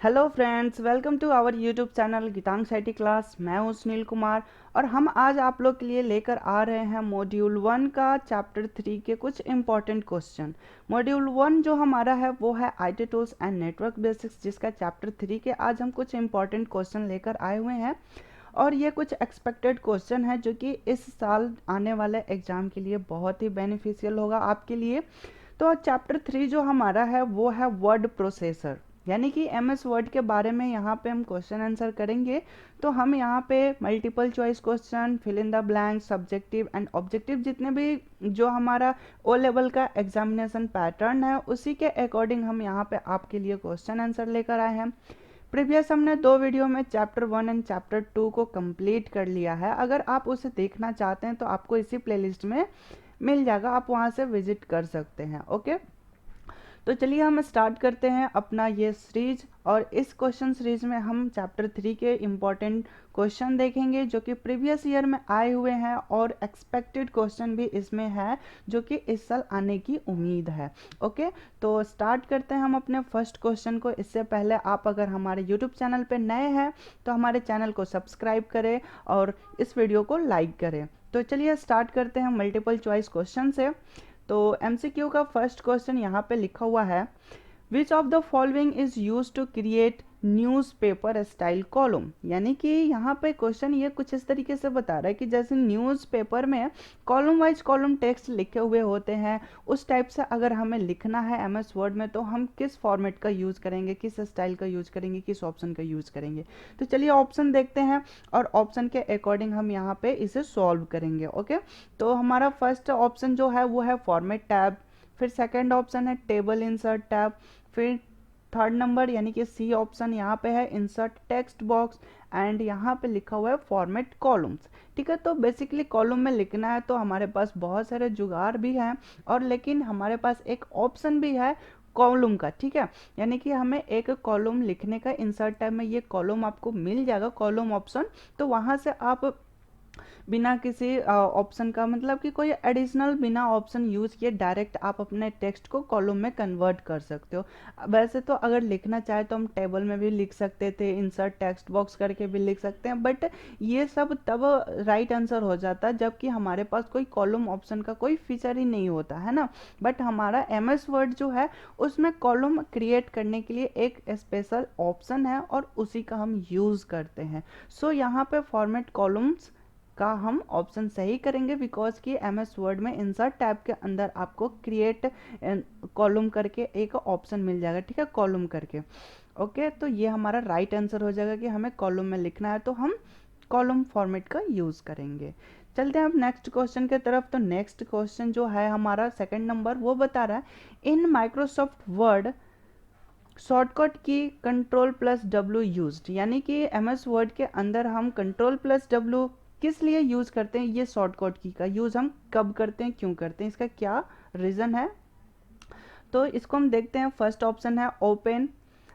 Hello friends, welcome to our YouTube channel Geetansh IT class. मैं हूं सुनील कुमार और हम आज आप लोग के लिए लेकर आ रहे हैं मॉड्यूल 1 का चैप्टर 3 के कुछ इंपॉर्टेंट क्वेश्चन। मॉड्यूल 1 जो हमारा है वो है IT tools and network basics, जिसका चैप्टर 3 के आज हम कुछ इंपॉर्टेंट क्वेश्चन लेकर आए हुए हैं और ये कुछ एक्सपेक्टेड क्वेश्चन है जो कि इस साल आने वाले एग्जाम के लिए बहुत ही बेनिफिशियल होगा आपके लिए। तो चैप्टर 3 जो हमारा है वो है वर्ड प्रोसेसर, यानी कि एमएस वर्ड के बारे में यहाँ पे हम क्वेश्चन आंसर करेंगे। तो हम यहाँ पे multiple choice question, fill in the blank, subjective and objective, जितने भी जो हमारा ओ लेवल का एग्जामिनेशन पैटर्न है उसी के अकॉर्डिंग हम यहाँ पे आपके लिए क्वेश्चन आंसर लेकर आए हैं। प्रीवियस हमने 2 वीडियो में चैप्टर 1 एंड चैप्टर 2 को कंप्लीट कर लिया है। अगर आप उसे देखना चाहते हैं तो आपको इसी प्लेलिस्ट में मिल जाएगा, आप वहाँ से विजिट कर सकते हैं। ओके, तो चलिए हम स्टार्ट करते हैं अपना ये सीरीज। और इस क्वेश्चन सीरीज में हम चैप्टर 3 के इम्पॉर्टेंट क्वेश्चन देखेंगे जो कि प्रीवियस ईयर में आए हुए हैं और एक्सपेक्टेड क्वेश्चन भी इसमें है जो कि इस साल आने की उम्मीद है। ओके, तो स्टार्ट करते हैं हम अपने फर्स्ट क्वेश्चन को। इससे पहले आप अगर हमारे यूट्यूब चैनल पर नए हैं तो हमारे चैनल को सब्सक्राइब करें और इस वीडियो को लाइक करें। तो चलिए स्टार्ट करते हैं मल्टीपल चॉइस क्वेश्चन से। तो एमसीक्यू का फर्स्ट क्वेश्चन यहाँ पे लिखा हुआ है, which of the following is use to create newspaper style column. यानी कि यहाँ पे क्वेश्चन ये कुछ इस तरीके से बता रहा है कि जैसे न्यूज़पेपर में कॉलम वाइज कॉलम टेक्स्ट लिखे हुए होते हैं, उस टाइप से अगर हमें लिखना है एमएस वर्ड में तो हम किस फॉर्मेट का यूज़ करेंगे, किस स्टाइल का यूज़ करेंगे, किस ऑप्शन का यूज़ करेंगे। तो चलिए ऑप्शन देखते हैं और ऑप्शन के अकॉर्डिंग हम यहाँ पे इसे सॉल्व करेंगे। ओके, तो हमारा फर्स्ट ऑप्शन जो है वो है फॉर्मेट टैब, फिर सेकेंड ऑप्शन है टेबल इंसर्ट टैब, फिर थर्ड नंबर यानी कि सी ऑप्शन यहाँ पे है इंसर्ट टेक्स्ट बॉक्स, एंड यहाँ पे लिखा हुआ है फॉर्मेट कॉलम्स। ठीक है, तो बेसिकली कॉलम में लिखना है तो हमारे पास बहुत सारे जुगाड़ भी हैं और लेकिन हमारे पास एक ऑप्शन भी है कॉलम का। ठीक है, यानी कि हमें एक कॉलम लिखने का इंसर्ट टैब में ये कॉलम आपको मिल जाएगा, कॉलम ऑप्शन। तो वहाँ से आप बिना किसी ऑप्शन का, मतलब कि कोई एडिशनल बिना ऑप्शन यूज किए डायरेक्ट आप अपने टेक्स्ट को कॉलम में कन्वर्ट कर सकते हो। वैसे तो अगर लिखना चाहे तो हम टेबल में भी लिख सकते थे, इंसर्ट टेक्स्ट बॉक्स करके भी लिख सकते हैं, बट ये सब तब राइट आंसर हो जाता है जबकि हमारे पास कोई कॉलम ऑप्शन का कोई फीचर ही नहीं होता है ना। बट हमारा एमएस वर्ड जो है उसमें कॉलम क्रिएट करने के लिए एक स्पेशल ऑप्शन है और उसी का हम यूज करते हैं। सो यहाँ पे फॉर्मेट कॉलम्स का हम ऑप्शन सही करेंगे बिकॉज कि एमएस वर्ड में इंसर्ट टैब के अंदर आपको क्रिएट कॉलम करके एक ऑप्शन मिल जाएगा। ठीक है, कॉलम करके। ओके, तो ये हमारा राइट आंसर हो जाएगा कि हमें कॉलम में लिखना है तो हम कॉलम फॉर्मेट का यूज करेंगे। चलते हैं अब नेक्स्ट क्वेश्चन की तरफ। तो नेक्स्ट क्वेश्चन जो है हमारा सेकंड नंबर, वो बता रहा है इन माइक्रोसॉफ्ट वर्ड शॉर्टकट की Ctrl+W यूज्ड। यानी कि एमएस वर्ड के अंदर हम Ctrl+W किस लिए यूज करते हैं, ये शॉर्टकट की का यूज हम कब करते हैं, क्यों करते हैं, इसका क्या रीजन है। तो इसको हम देखते हैं। फर्स्ट ऑप्शन है open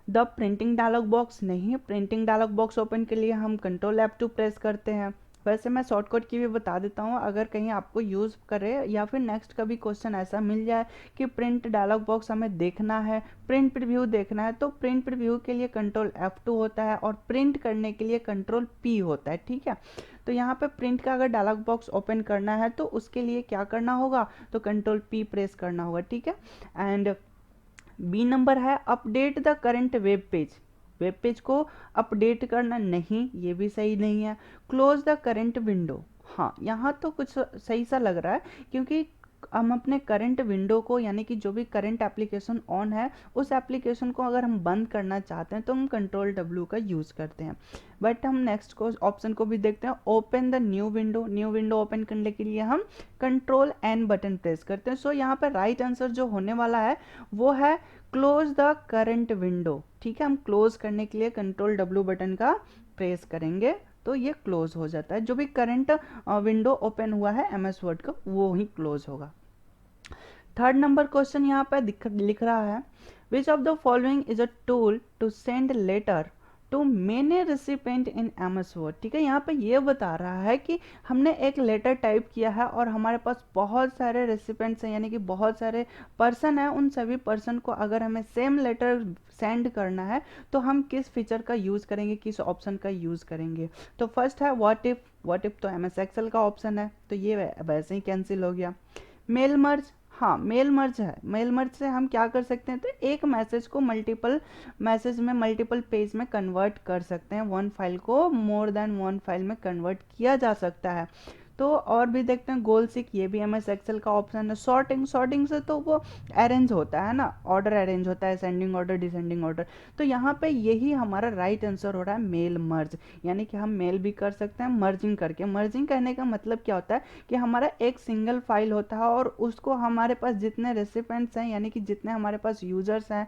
the printing dialog box. नहीं, प्रिंटिंग डायलॉग बॉक्स ओपन के लिए हम Ctrl+F2 प्रेस करते हैं। वैसे मैं शॉर्टकट की भी बता देता हूँ अगर कहीं आपको यूज़ करे या फिर नेक्स्ट कभी क्वेश्चन ऐसा मिल जाए कि प्रिंट डायलॉग बॉक्स हमें देखना है, प्रिंट प्रीव्यू देखना है, तो प्रिंट प्रीव्यू के लिए Ctrl+F2 होता है और प्रिंट करने के लिए Ctrl+P होता है। ठीक है, तो यहाँ पे प्रिंट का अगर डायलॉग बॉक्स ओपन करना है तो उसके लिए क्या करना होगा, तो Ctrl+P प्रेस करना होगा। ठीक है, एंड बी नंबर है update the current web page. Web page को अपडेट करना, नहीं ये भी सही नहीं है। क्लोज द करंट विंडो, हाँ यहाँ तो कुछ सही सा लग रहा है क्योंकि हम अपने करंट विंडो को, यानी कि जो भी करंट एप्लीकेशन ऑन है उस एप्लीकेशन को अगर हम बंद करना चाहते हैं तो हम Ctrl+W का यूज़ करते हैं। बट हम नेक्स्ट को ऑप्शन को भी देखते हैं, open the new window. New window open करने के लिए हम Ctrl+N बटन प्रेस करते हैं। सो यहाँ पर राइट आंसर जो होने वाला है वो है क्लोज द करंट विंडो। ठीक है, हम क्लोज करने के लिए Ctrl+W बटन का प्रेस करेंगे तो ये क्लोज हो जाता है। जो भी करंट विंडो ओपन हुआ है एमएस वर्ड का वो ही क्लोज होगा। थर्ड नंबर क्वेश्चन यहाँ पे लिख रहा है which of the following is a tool to send letter to many recipient in MS Word. ठीक है, यहाँ पे ये बता रहा है कि हमने एक लेटर टाइप किया है और हमारे पास बहुत सारे रेसिपेंट्स हैं, यानी कि बहुत सारे पर्सन हैं। उन सभी पर्सन को अगर हमें सेम लेटर सेंड करना है तो हम किस फीचर का यूज़ करेंगे, किस ऑप्शन का यूज़ करेंगे। तो फर्स्ट है व्हाट इफ तो एमएस एक्सेल का ऑप्शन है, तो ये वैसे ही कैंसिल हो गया। मेल मर्ज, हाँ मेल मर्ज है। मेल मर्ज से हम क्या कर सकते हैं, तो एक मैसेज को मल्टीपल मैसेज में, मल्टीपल पेज में कन्वर्ट कर सकते हैं। वन फाइल को मोर देन वन फाइल में कन्वर्ट किया जा सकता है। तो और भी देखते हैं, गोल सीक, ये भी एमएस एक्सेल का ऑप्शन है। सॉर्टिंग, सॉर्टिंग से तो वो अरेंज होता है ना, ऑर्डर अरेंज होता है, असेंडिंग ऑर्डर, डिसेंडिंग ऑर्डर। तो यहाँ पे यही हमारा राइट आंसर हो रहा है, मेल मर्ज। यानी कि हम मेल भी कर सकते हैं मर्जिंग करके। मर्जिंग करने का मतलब क्या होता है कि हमारा एक सिंगल फाइल होता है और उसको हमारे पास जितने रेसिपेंट्स हैं, यानी कि जितने हमारे पास यूजर्स हैं,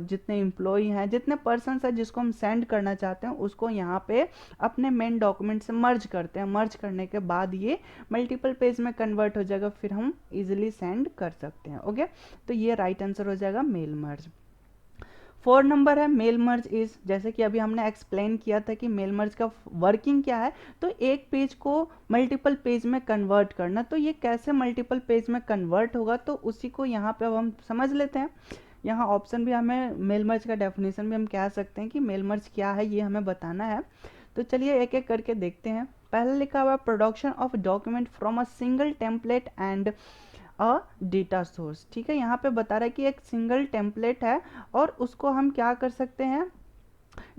जितने एम्प्लॉई हैं, जितने पर्सन हैं जिसको हम सेंड करना चाहते हैं, उसको यहाँ पे अपने मेन डॉक्यूमेंट से मर्ज करते हैं। मर्ज करने के बाद ये मल्टीपल पेज में कन्वर्ट हो जाएगा, फिर हम इजिली सेंड कर सकते हैं। ओके, तो ये राइट आंसर हो जाएगा मेल मर्ज। 4 नंबर है मेल मर्ज इज, जैसे कि अभी हमने एक्सप्लेन किया था कि मेल मर्ज का वर्किंग क्या है, तो एक पेज को मल्टीपल पेज में कन्वर्ट करना। तो ये कैसे मल्टीपल पेज में कन्वर्ट होगा, तो उसी को यहाँ पे अब हम समझ लेते हैं। यहाँ ऑप्शन भी हमें, मेल मर्ज का डेफिनेशन भी हम कह सकते हैं कि मेल मर्ज क्या है, ये हमें बताना है। तो चलिए एक एक करके देखते हैं। पहले लिखा हुआ production of document from a single template and a data source. ठीक है, यहाँ पे बता रहा है कि एक सिंगल टेम्पलेट है और उसको हम क्या कर सकते हैं,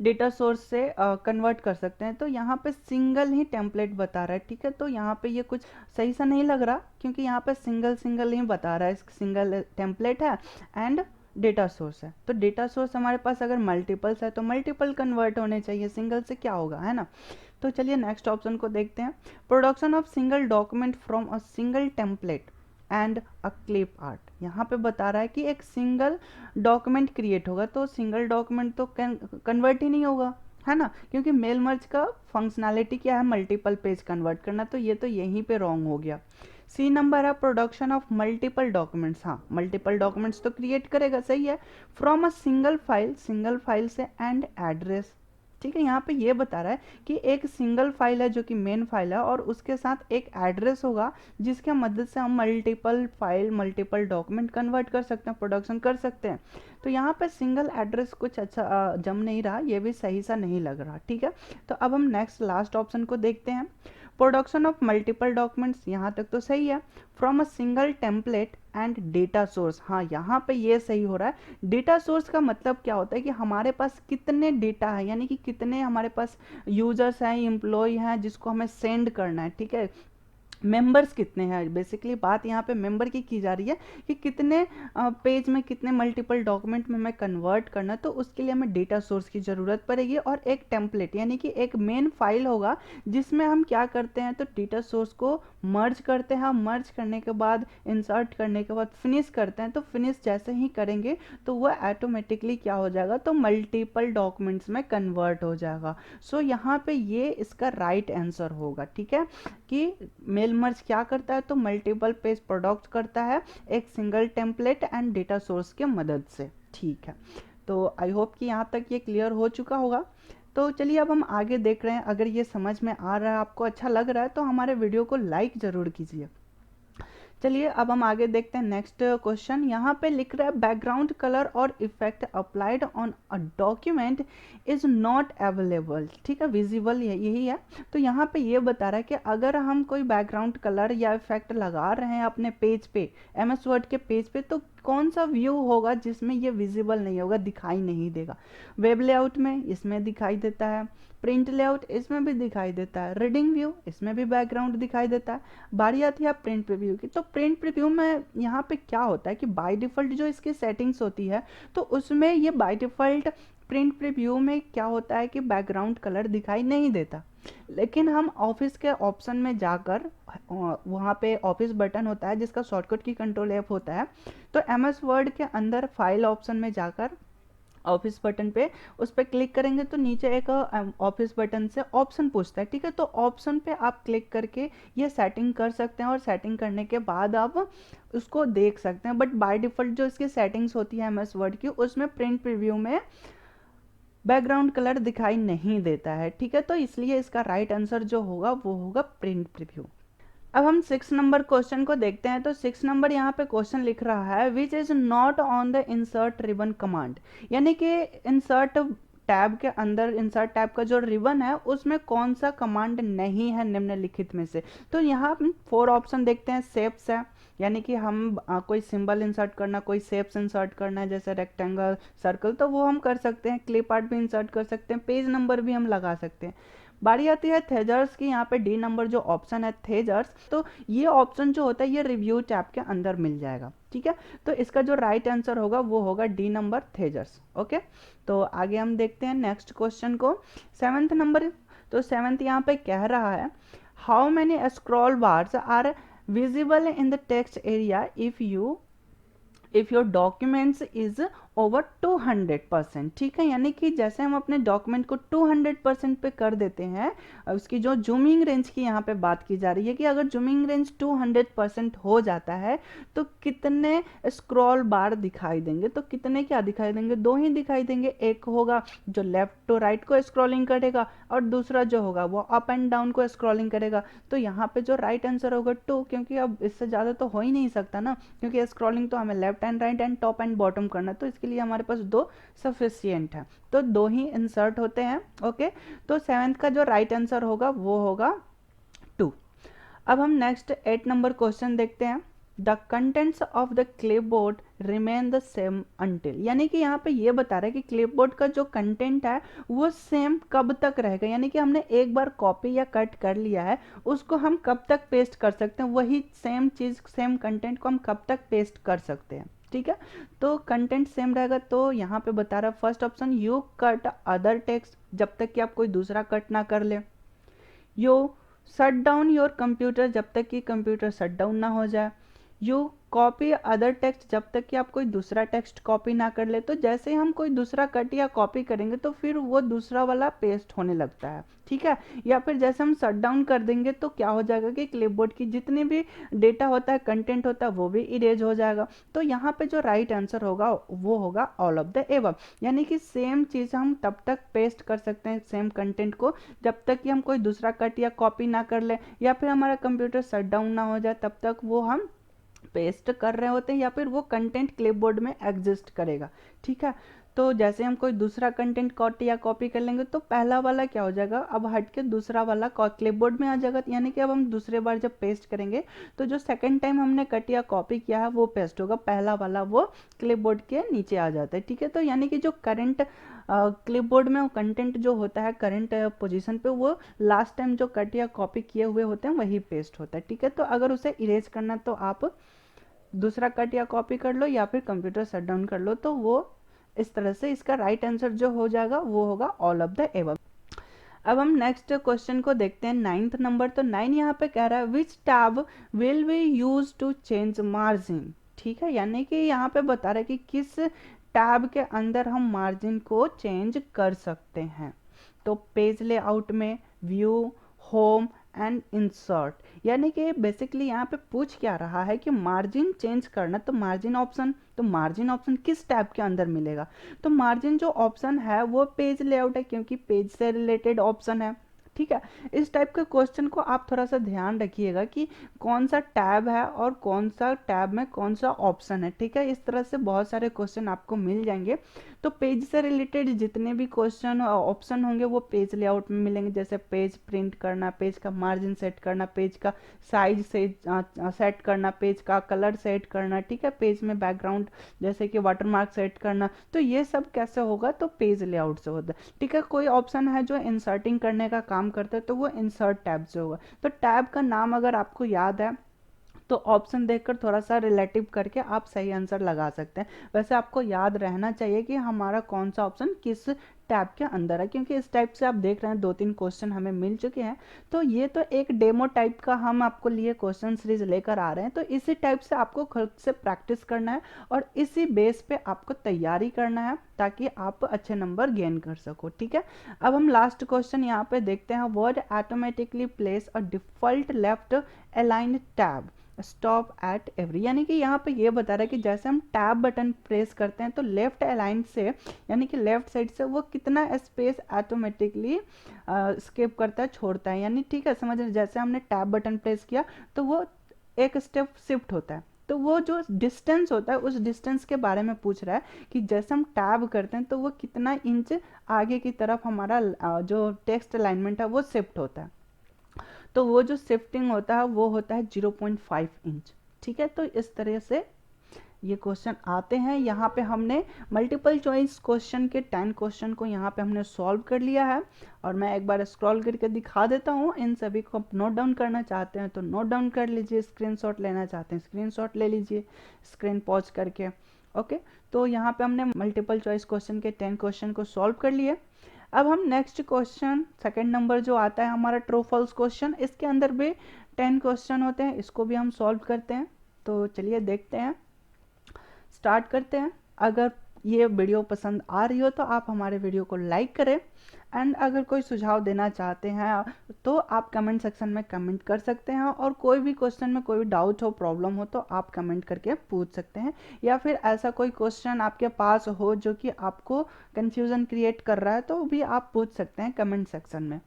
डेटा सोर्स से कन्वर्ट कर सकते हैं। तो यहाँ पे सिंगल ही टेम्पलेट बता रहा है। ठीक है, तो यहाँ पे ये कुछ सही सा नहीं लग रहा, क्योंकि यहाँ पे सिंगल सिंगल ही बता रहा है, सिंगल टेम्पलेट है एंड डेटा सोर्स है। तो डेटा सोर्स हमारे पास अगर मल्टीपल्स है तो मल्टीपल कन्वर्ट होने चाहिए, सिंगल से क्या होगा, है ना। तो चलिए नेक्स्ट ऑप्शन को देखते हैं। Production of single document from a single template and a clip art. यहाँ पे बता रहा है कि एक सिंगल डॉक्यूमेंट क्रिएट होगा, तो सिंगल डॉक्यूमेंट तो कन्वर्ट ही नहीं होगा, है ना, क्योंकि मेल मर्ज का फंक्शनैलिटी क्या है, मल्टीपल पेज कन्वर्ट करना। तो ये तो यहीं पे रॉन्ग हो गया। सी नंबर है प्रोडक्शन ऑफ मल्टीपल डॉक्यूमेंट्स। हाँ, मल्टीपल डॉक्यूमेंट्स तो क्रिएट करेगा, सही है। From a single file, single file से एंड एड्रेस। ठीक है, यहाँ पे ये बता रहा है कि एक सिंगल फाइल है जो कि मेन फाइल है और उसके साथ एक एड्रेस होगा जिसके मदद से हम multiple file, multiple document convert कर सकते हैं, प्रोडक्शन कर सकते हैं। तो यहाँ पे सिंगल एड्रेस कुछ अच्छा जम नहीं रहा, ये भी सही सा नहीं लग रहा। ठीक है, तो अब हम नेक्स्ट लास्ट ऑप्शन को देखते हैं। प्रोडक्शन ऑफ मल्टीपल डॉक्यूमेंट्स, यहाँ तक तो सही है। From a single template and data source, हाँ यहाँ पे ये सही हो रहा है। डेटा सोर्स का मतलब क्या होता है कि हमारे पास कितने डेटा है, यानी कि कितने हमारे पास यूजर्स हैं, एम्प्लॉय हैं जिसको हमें सेंड करना है। ठीक है, मेंबर्स कितने हैं, बेसिकली बात यहाँ पे मेंबर की जा रही है कि कितने पेज में, कितने मल्टीपल डॉक्यूमेंट में हमें कन्वर्ट करना। तो उसके लिए हमें डेटा सोर्स की ज़रूरत पड़ेगी और एक टेम्पलेट, यानी कि एक मेन फाइल होगा जिसमें हम क्या करते हैं, तो डेटा सोर्स को मर्ज करते हैं। मर्ज करने के बाद, इंसर्ट करने के बाद फिनिश करते हैं। तो फिनिश जैसे ही करेंगे तो वह ऑटोमेटिकली क्या हो जाएगा, तो मल्टीपल डॉक्यूमेंट्स में कन्वर्ट हो जाएगा। सो यहाँ पे ये इसका राइट आंसर होगा। ठीक है, कि मेल मर्ज क्या करता है, तो मल्टीपल पेज प्रोडक्ट करता है एक single template and data source के मदद से। ठीक है, तो आई होप कि यहाँ तक ये क्लियर हो चुका होगा। तो चलिए अब हम आगे देख रहे हैं। अगर ये समझ में आ रहा है, आपको अच्छा लग रहा है, तो हमारे वीडियो को लाइक ज़रूर कीजिए। चलिए अब हम आगे देखते हैं नेक्स्ट क्वेश्चन। यहाँ पे लिख रहा है बैकग्राउंड कलर और effect applied on a document is not available. ठीक है, विजिबल यही है। तो यहाँ पे ये बता रहा है कि अगर हम कोई बैकग्राउंड कलर या इफेक्ट लगा रहे हैं अपने पेज पे, एमएस वर्ड के पेज पे, तो कौन सा व्यू होगा जिसमें ये विजिबल नहीं होगा, दिखाई नहीं देगा। वेब लेआउट में इसमें दिखाई देता है, प्रिंट लेआउट इसमें भी दिखाई देता है, रीडिंग व्यू इसमें भी बैकग्राउंड दिखाई देता है। बारी आती है प्रिंट प्रीव्यू की। तो प्रिंट प्रीव्यू में यहाँ पे क्या होता है कि बाय डिफ़ॉल्ट जो इसकी सेटिंग्स होती है, तो उसमें ये बाय डिफ़ॉल्ट प्रिंट प्रीव्यू में क्या होता है कि बैकग्राउंड कलर दिखाई नहीं देता। लेकिन हम ऑफिस के ऑप्शन में जाकर, वहाँ पे ऑफिस बटन होता है जिसका शॉर्टकट की कंट्रोल ऐप होता है, तो एमएस वर्ड के अंदर फाइल ऑप्शन में जाकर ऑफिस बटन पे उस पर क्लिक करेंगे तो नीचे एक ऑफिस बटन से ऑप्शन पूछता है। ठीक है, तो ऑप्शन पे आप क्लिक करके ये सेटिंग कर सकते हैं और सेटिंग करने के बाद आप उसको देख सकते हैं। बट बाय डिफ़ॉल्ट जो इसकी सेटिंग्स होती है एमएस वर्ड की, उसमें प्रिंट प्रीव्यू में बैकग्राउंड कलर दिखाई नहीं देता है, ठीक है। तो इसलिए इसका राइट आंसर जो होगा वो होगा प्रिंट प्रीव्यू। अब हम 6 नंबर क्वेश्चन को देखते हैं। तो 6 नंबर यहाँ पे क्वेश्चन लिख रहा है which is not on the insert ribbon command, यानी कि इंसर्ट टैब के अंदर, इंसर्ट टैब का जो रिबन है उसमें कौन सा कमांड नहीं है निम्नलिखित में से। तो यहाँ हम 4 ऑप्शन देखते हैं। शेप्स है, यानी कि हम कोई सिंबल इंसर्ट करना, कोई शेप्स इंसर्ट करना है जैसे रेक्टेंगल, सर्कल, तो वो हम कर सकते हैं। क्लिप आर्ट भी इंसर्ट कर सकते हैं, पेज नंबर भी हम लगा सकते हैं। बारी आती है थेजर्स की। यहाँ पे डी नंबर जो ऑप्शन है थेजर्स, तो ये ऑप्शन जो होता है ये रिव्यू टैब के अंदर मिल जाएगा, ठीक है। तो इसका जो राइट आंसर होगा वो होगा डी नंबर थेजर्स। ओके, तो आगे हम देखते हैं नेक्स्ट क्वेश्चन को। 7th नंबर, तो 7th यहाँ पे कह रहा है how many scroll bars are visible in the text area if your documents is over 200%, ठीक है। यानी कि जैसे हम अपने डॉक्यूमेंट को 200% पे कर देते हैं, उसकी जो जूमिंग रेंज की यहाँ पे बात की जा रही है कि अगर जूमिंग रेंज 200% हो जाता है तो कितने स्क्रॉल बार दिखाई देंगे। तो कितने क्या दिखाई देंगे, 2 ही दिखाई देंगे। एक होगा जो लेफ्ट टू राइट को स्क्रॉलिंग करेगा और दूसरा जो होगा वो अप एंड डाउन को स्क्रॉलिंग करेगा। तो यहाँ पे जो राइट आंसर होगा 2, क्योंकि अब इससे ज़्यादा तो हो ही नहीं सकता ना, क्योंकि स्क्रॉलिंग तो हमें left and right and top and bottom करना है, तो इसके लिए हमारे पास 2 सफिशियंट है। तो 2 ही इंसर्ट होते हैं। ओके, तो 7th का जो राइट आंसर होगा वो होगा 2। अब हम नेक्स्ट 8 नंबर क्वेश्चन देखते हैं। The contents of the clipboard remain the same until, यानी कि यहाँ पे ये बता रहा है कि क्लिपबोर्ड का जो कंटेंट है वो सेम कब तक रहेगा, यानी कि हमने एक बार कॉपी या कट कर लिया है उसको हम कब तक पेस्ट कर सकते हैं, वही सेम चीज़, सेम कंटेंट को हम कब तक पेस्ट कर सकते हैं, ठीक है। तो कंटेंट सेम रहेगा। तो यहाँ पे बता रहा है first option you cut other text, जब तक कि आप कोई दूसरा कट ना कर ले। You shut down your computer, जब तक कि कंप्यूटर शट डाउन ना हो जाए। यू कॉपी अदर टेक्स्ट, जब तक कि आप कोई दूसरा टेक्स्ट कॉपी ना कर ले। तो जैसे हम कोई दूसरा कट या कॉपी करेंगे तो फिर वो दूसरा वाला पेस्ट होने लगता है, ठीक है। या फिर जैसे हम शट डाउन कर देंगे तो क्या हो जाएगा कि क्लिपबोर्ड की जितने भी डेटा होता है, कंटेंट होता है, वो भी इरेज हो जाएगा। तो यहाँ पे जो राइट आंसर होगा वो होगा ऑल ऑफ द एबव, यानी कि सेम चीज़ हम तब तक पेस्ट कर सकते हैं, सेम कंटेंट को, जब तक कि हम कोई दूसरा कट या कॉपी ना कर ले, या फिर हमारा कंप्यूटर शट डाउन ना हो जाए, तब तक वो हम पेस्ट कर रहे होते हैं, या फिर वो कंटेंट क्लिपबोर्ड में एग्जिस्ट करेगा, ठीक है। तो जैसे हम कोई दूसरा कंटेंट कॉपी या कॉपी कर लेंगे तो पहला वाला क्या हो जाएगा, अब हट के दूसरा वाला क्लिपबोर्ड में आ जाएगा, यानी कि अब हम दूसरे बार जब पेस्ट करेंगे तो जो सेकंड टाइम हमने कट या कॉपी किया है वो पेस्ट होगा, पहला वाला वो क्लिपबोर्ड के नीचे आ जाता है, ठीक है। तो यानी कि जो करंट क्लिपबोर्ड में कंटेंट जो होता है करंट पोजीशन पे, वो लास्ट टाइम जो कट या कॉपी किए हुए होते हैं वही पेस्ट होता है, ठीक है। तो अगर उसे इरेज करना तो आप दूसरा कट या कॉपी कर लो या फिर कंप्यूटर शट डाउन कर लो, तो वो इस तरह से इसका राइट आंसर जो हो जाएगा वो होगा ऑल ऑफ द एबव। अब हम नेक्स्ट क्वेश्चन को देखते हैं 9th नंबर। तो 9 यहाँ पे कह रहा है which tab will be use to change margin, ठीक है। यानी कि यहाँ पे बता रहा है कि किस टैब के अंदर हम मार्जिन को चेंज कर सकते हैं। तो पेज लेआउट में, व्यू, होम एंड इंसर्ट, यानी कि बेसिकली यहाँ पे पूछ क्या रहा है कि मार्जिन चेंज करना, तो मार्जिन ऑप्शन, तो मार्जिन ऑप्शन किस टैब के अंदर मिलेगा। तो मार्जिन जो ऑप्शन है वो पेज लेआउट है, क्योंकि पेज से रिलेटेड ऑप्शन है, ठीक है। इस टाइप के क्वेश्चन को आप थोड़ा सा ध्यान रखिएगा कि कौन सा टैब है और कौन सा टैब में कौन सा ऑप्शन है, ठीक है। इस तरह से बहुत सारे क्वेश्चन आपको मिल जाएंगे। तो पेज से रिलेटेड जितने भी क्वेश्चन ऑप्शन होंगे वो पेज लेआउट में मिलेंगे, जैसे पेज प्रिंट करना, पेज का मार्जिन सेट करना, पेज का साइज सेट करना, पेज का कलर सेट करना, ठीक है। पेज में बैकग्राउंड जैसे कि वाटरमार्क सेट करना, तो ये सब कैसे होगा, तो पेज लेआउट से होता है, ठीक है। कोई ऑप्शन है जो इंसर्टिंग करने का काम करता है तो वो इंसर्ट टैब से होगा। तो टैब का नाम अगर आपको याद है तो ऑप्शन देखकर थोड़ा सा रिलेटिव करके आप सही आंसर लगा सकते हैं। वैसे आपको याद रहना चाहिए कि हमारा कौन सा ऑप्शन किस टैब के अंदर है, क्योंकि इस टाइप से आप देख रहे हैं 2-3 क्वेश्चन हमें मिल चुके हैं। तो ये तो एक डेमो टाइप का हम आपको लिए क्वेश्चन सीरीज लेकर आ रहे हैं, तो इसी टाइप से आपको खुद से प्रैक्टिस करना है और इसी बेस पे आपको तैयारी करना है ताकि आप अच्छे नंबर गेन कर सको, ठीक है। अब हम लास्ट क्वेश्चन यहाँ पे देखते हैं। Word automatically place a default left align tab stop at every, यानी कि यहाँ पे ये बता रहा है कि जैसे हम टैब बटन प्रेस करते हैं तो लेफ्ट अलाइन से यानी कि लेफ्ट साइड से वो कितना स्पेस ऑटोमेटिकली स्किप करता है, छोड़ता है, यानी ठीक है समझ रहे, जैसे हमने टैब बटन प्रेस किया तो वो एक स्टेप शिफ्ट होता है, तो वो जो डिस्टेंस होता है उस डिस्टेंस के बारे में पूछ रहा है कि जैसे हम टैब करते हैं तो वो कितना इंच आगे की तरफ हमारा जो टेक्स्ट अलाइनमेंट है वो शिफ्ट होता है। तो वो जो शिफ्टिंग होता है वो होता है 0.5 इंच। ठीक है, तो इस तरह से ये क्वेश्चन आते हैं। यहाँ पे हमने मल्टीपल चॉइस क्वेश्चन के 10 क्वेश्चन को यहाँ पे हमने सॉल्व कर लिया है, और मैं एक बार स्क्रॉल करके दिखा देता हूँ। इन सभी को आप नोट डाउन करना चाहते हैं तो नोट डाउन कर लीजिए, स्क्रीनशॉट लेना चाहते हैं स्क्रीनशॉट ले लीजिए स्क्रीन पॉज करके। ओके, तो यहाँ पे हमने मल्टीपल चॉइस क्वेश्चन के 10 क्वेश्चन को सॉल्व कर लिए। अब हम नेक्स्ट क्वेश्चन सेकंड नंबर जो आता है हमारा ट्रू फॉल्स क्वेश्चन, इसके अंदर भी 10 क्वेश्चन होते हैं, इसको भी हम सॉल्व करते हैं। तो चलिए देखते हैं, स्टार्ट करते हैं। अगर ये वीडियो पसंद आ रही हो तो आप हमारे वीडियो को लाइक करें, एंड अगर कोई सुझाव देना चाहते हैं तो आप कमेंट सेक्शन में कमेंट कर सकते हैं, और कोई भी क्वेश्चन में कोई भी डाउट हो, प्रॉब्लम हो तो आप कमेंट करके पूछ सकते हैं, या फिर ऐसा कोई क्वेश्चन आपके पास हो जो कि आपको कन्फ्यूज़न क्रिएट कर रहा है तो भी आप पूछ सकते हैं कमेंट सेक्शन में।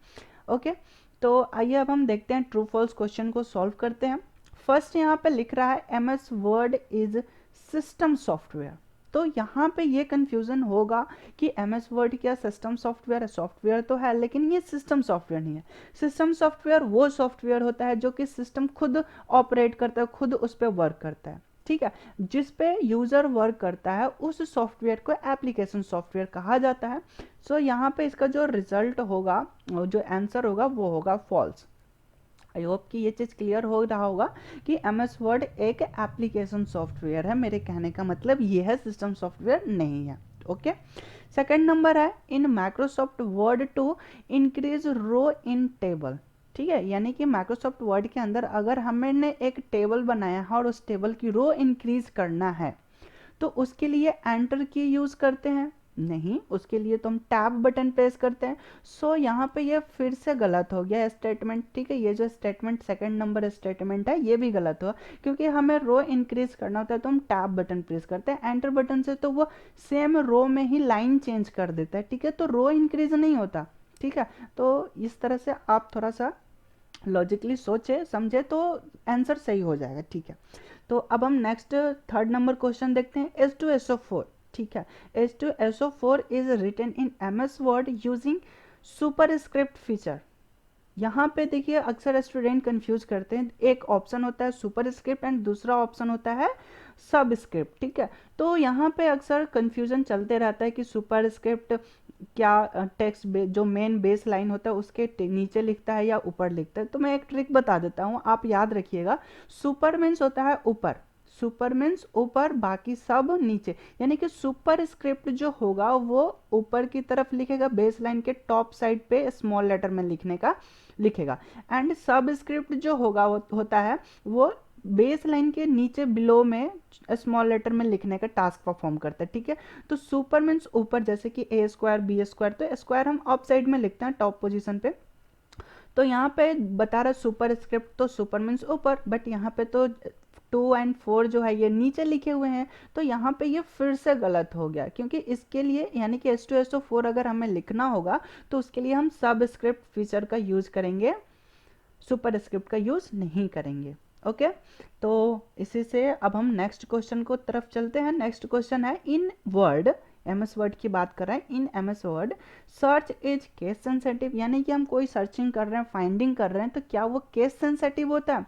ओके, तो आइए अब हम देखते हैं ट्रू फॉल्स क्वेश्चन को सॉल्व करते हैं। फर्स्ट यहाँ पे लिख रहा है MS word is system software. तो यहाँ पे ये कंफ्यूजन होगा कि MS वर्ड क्या सिस्टम सॉफ्टवेयर है? सॉफ्टवेयर तो है लेकिन ये सिस्टम सॉफ्टवेयर नहीं है। सिस्टम सॉफ्टवेयर वो सॉफ्टवेयर होता है जो कि सिस्टम खुद ऑपरेट करता है, खुद उस पर वर्क करता है। ठीक है, जिस पे यूजर वर्क करता है उस सॉफ्टवेयर को एप्लीकेशन सॉफ्टवेयर कहा जाता है। सो यहाँ पे इसका जो रिजल्ट होगा, जो आंसर होगा वो होगा फॉल्स। आई होप कि ये चीज़ क्लियर हो रहा होगा कि MS वर्ड एक एप्लीकेशन सॉफ्टवेयर है। मेरे कहने का मतलब ये है, सिस्टम सॉफ्टवेयर नहीं है। ओके, सेकंड नंबर है in Microsoft Word to increase row in table. ठीक है, यानी कि माइक्रोसॉफ्ट वर्ड के अंदर अगर हमने एक टेबल बनाया है और उस टेबल की रो इंक्रीज करना है तो उसके लिए एंटर की यूज़ करते हैं? नहीं, उसके लिए तो हम टैब बटन प्रेस करते हैं। सो यहाँ पे ये फिर से गलत हो गया स्टेटमेंट। ठीक है, ये जो स्टेटमेंट सेकंड नंबर स्टेटमेंट है ये भी गलत हुआ, क्योंकि हमें रो इंक्रीज करना होता है तो हम टैब बटन प्रेस करते हैं। एंटर बटन से तो वो सेम रो में ही लाइन चेंज कर देता है। ठीक है, तो रो इंक्रीज नहीं होता। ठीक है, तो इस तरह से आप थोड़ा सा लॉजिकली सोचे समझे तो आंसर सही हो जाएगा। ठीक है, तो अब हम नेक्स्ट थर्ड नंबर क्वेश्चन देखते हैं। H2SO4। ठीक है, H2SO4 is written in MS Word using superscript feature. यहाँ पे देखिए अक्सर स्टूडेंट कंफ्यूज करते हैं, एक ऑप्शन होता है सुपरस्क्रिप्ट एंड दूसरा ऑप्शन होता है सबस्क्रिप्ट। ठीक है, तो यहाँ पे अक्सर कंफ्यूजन चलते रहता है कि सुपरस्क्रिप्ट क्या टेक्स्ट जो मेन बेस लाइन होता है उसके नीचे लिखता है या ऊपर लिखता है। तो मैं एक ट्रिक बता देता हूँ, आप याद रखिएगा। सुपर मीन्स होता है ऊपर, सुपर मीन्स ऊपर, बाकी सब नीचे, यानी कि सुपर स्क्रिप्ट जो होगा वो ऊपर की तरफ लिखेगा, बेस लाइन के टॉप साइड पे स्मॉल लेटर में लिखने का लिखेगा, एंड सब स्क्रिप्ट जो होगा होता है वो बेस लाइन के नीचे बिलो में स्मॉल लेटर में लिखने का टास्क परफॉर्म करता है। ठीक है, तो सुपर मीन्स ऊपर, जैसे कि A² B², तो स्क्वायर हम अप साइड में लिखते हैं टॉप पोजीशन पे। तो यहाँ पे बता रहा है सुपर स्क्रिप्ट, तो सुपर मीन्स ऊपर, बट यहाँ पे तो 2 एंड 4 जो है ये नीचे लिखे हुए हैं, तो यहाँ पे ये फिर से गलत हो गया, क्योंकि इसके लिए यानी कि H2SO4 अगर हमें लिखना होगा तो उसके लिए हम सब स्क्रिप्ट फीचर का यूज करेंगे, सुपर स्क्रिप्ट का यूज नहीं करेंगे। ओके, तो इसी से अब हम नेक्स्ट क्वेश्चन को तरफ चलते हैं। नेक्स्ट क्वेश्चन है इन वर्ड, MS वर्ड की बात कर रहे हैं, इन MS word search is case sensitive, यानी कि हम कोई सर्चिंग कर रहे हैं, फाइंडिंग कर रहे हैं, तो क्या वो केस सेंसिटिव होता है?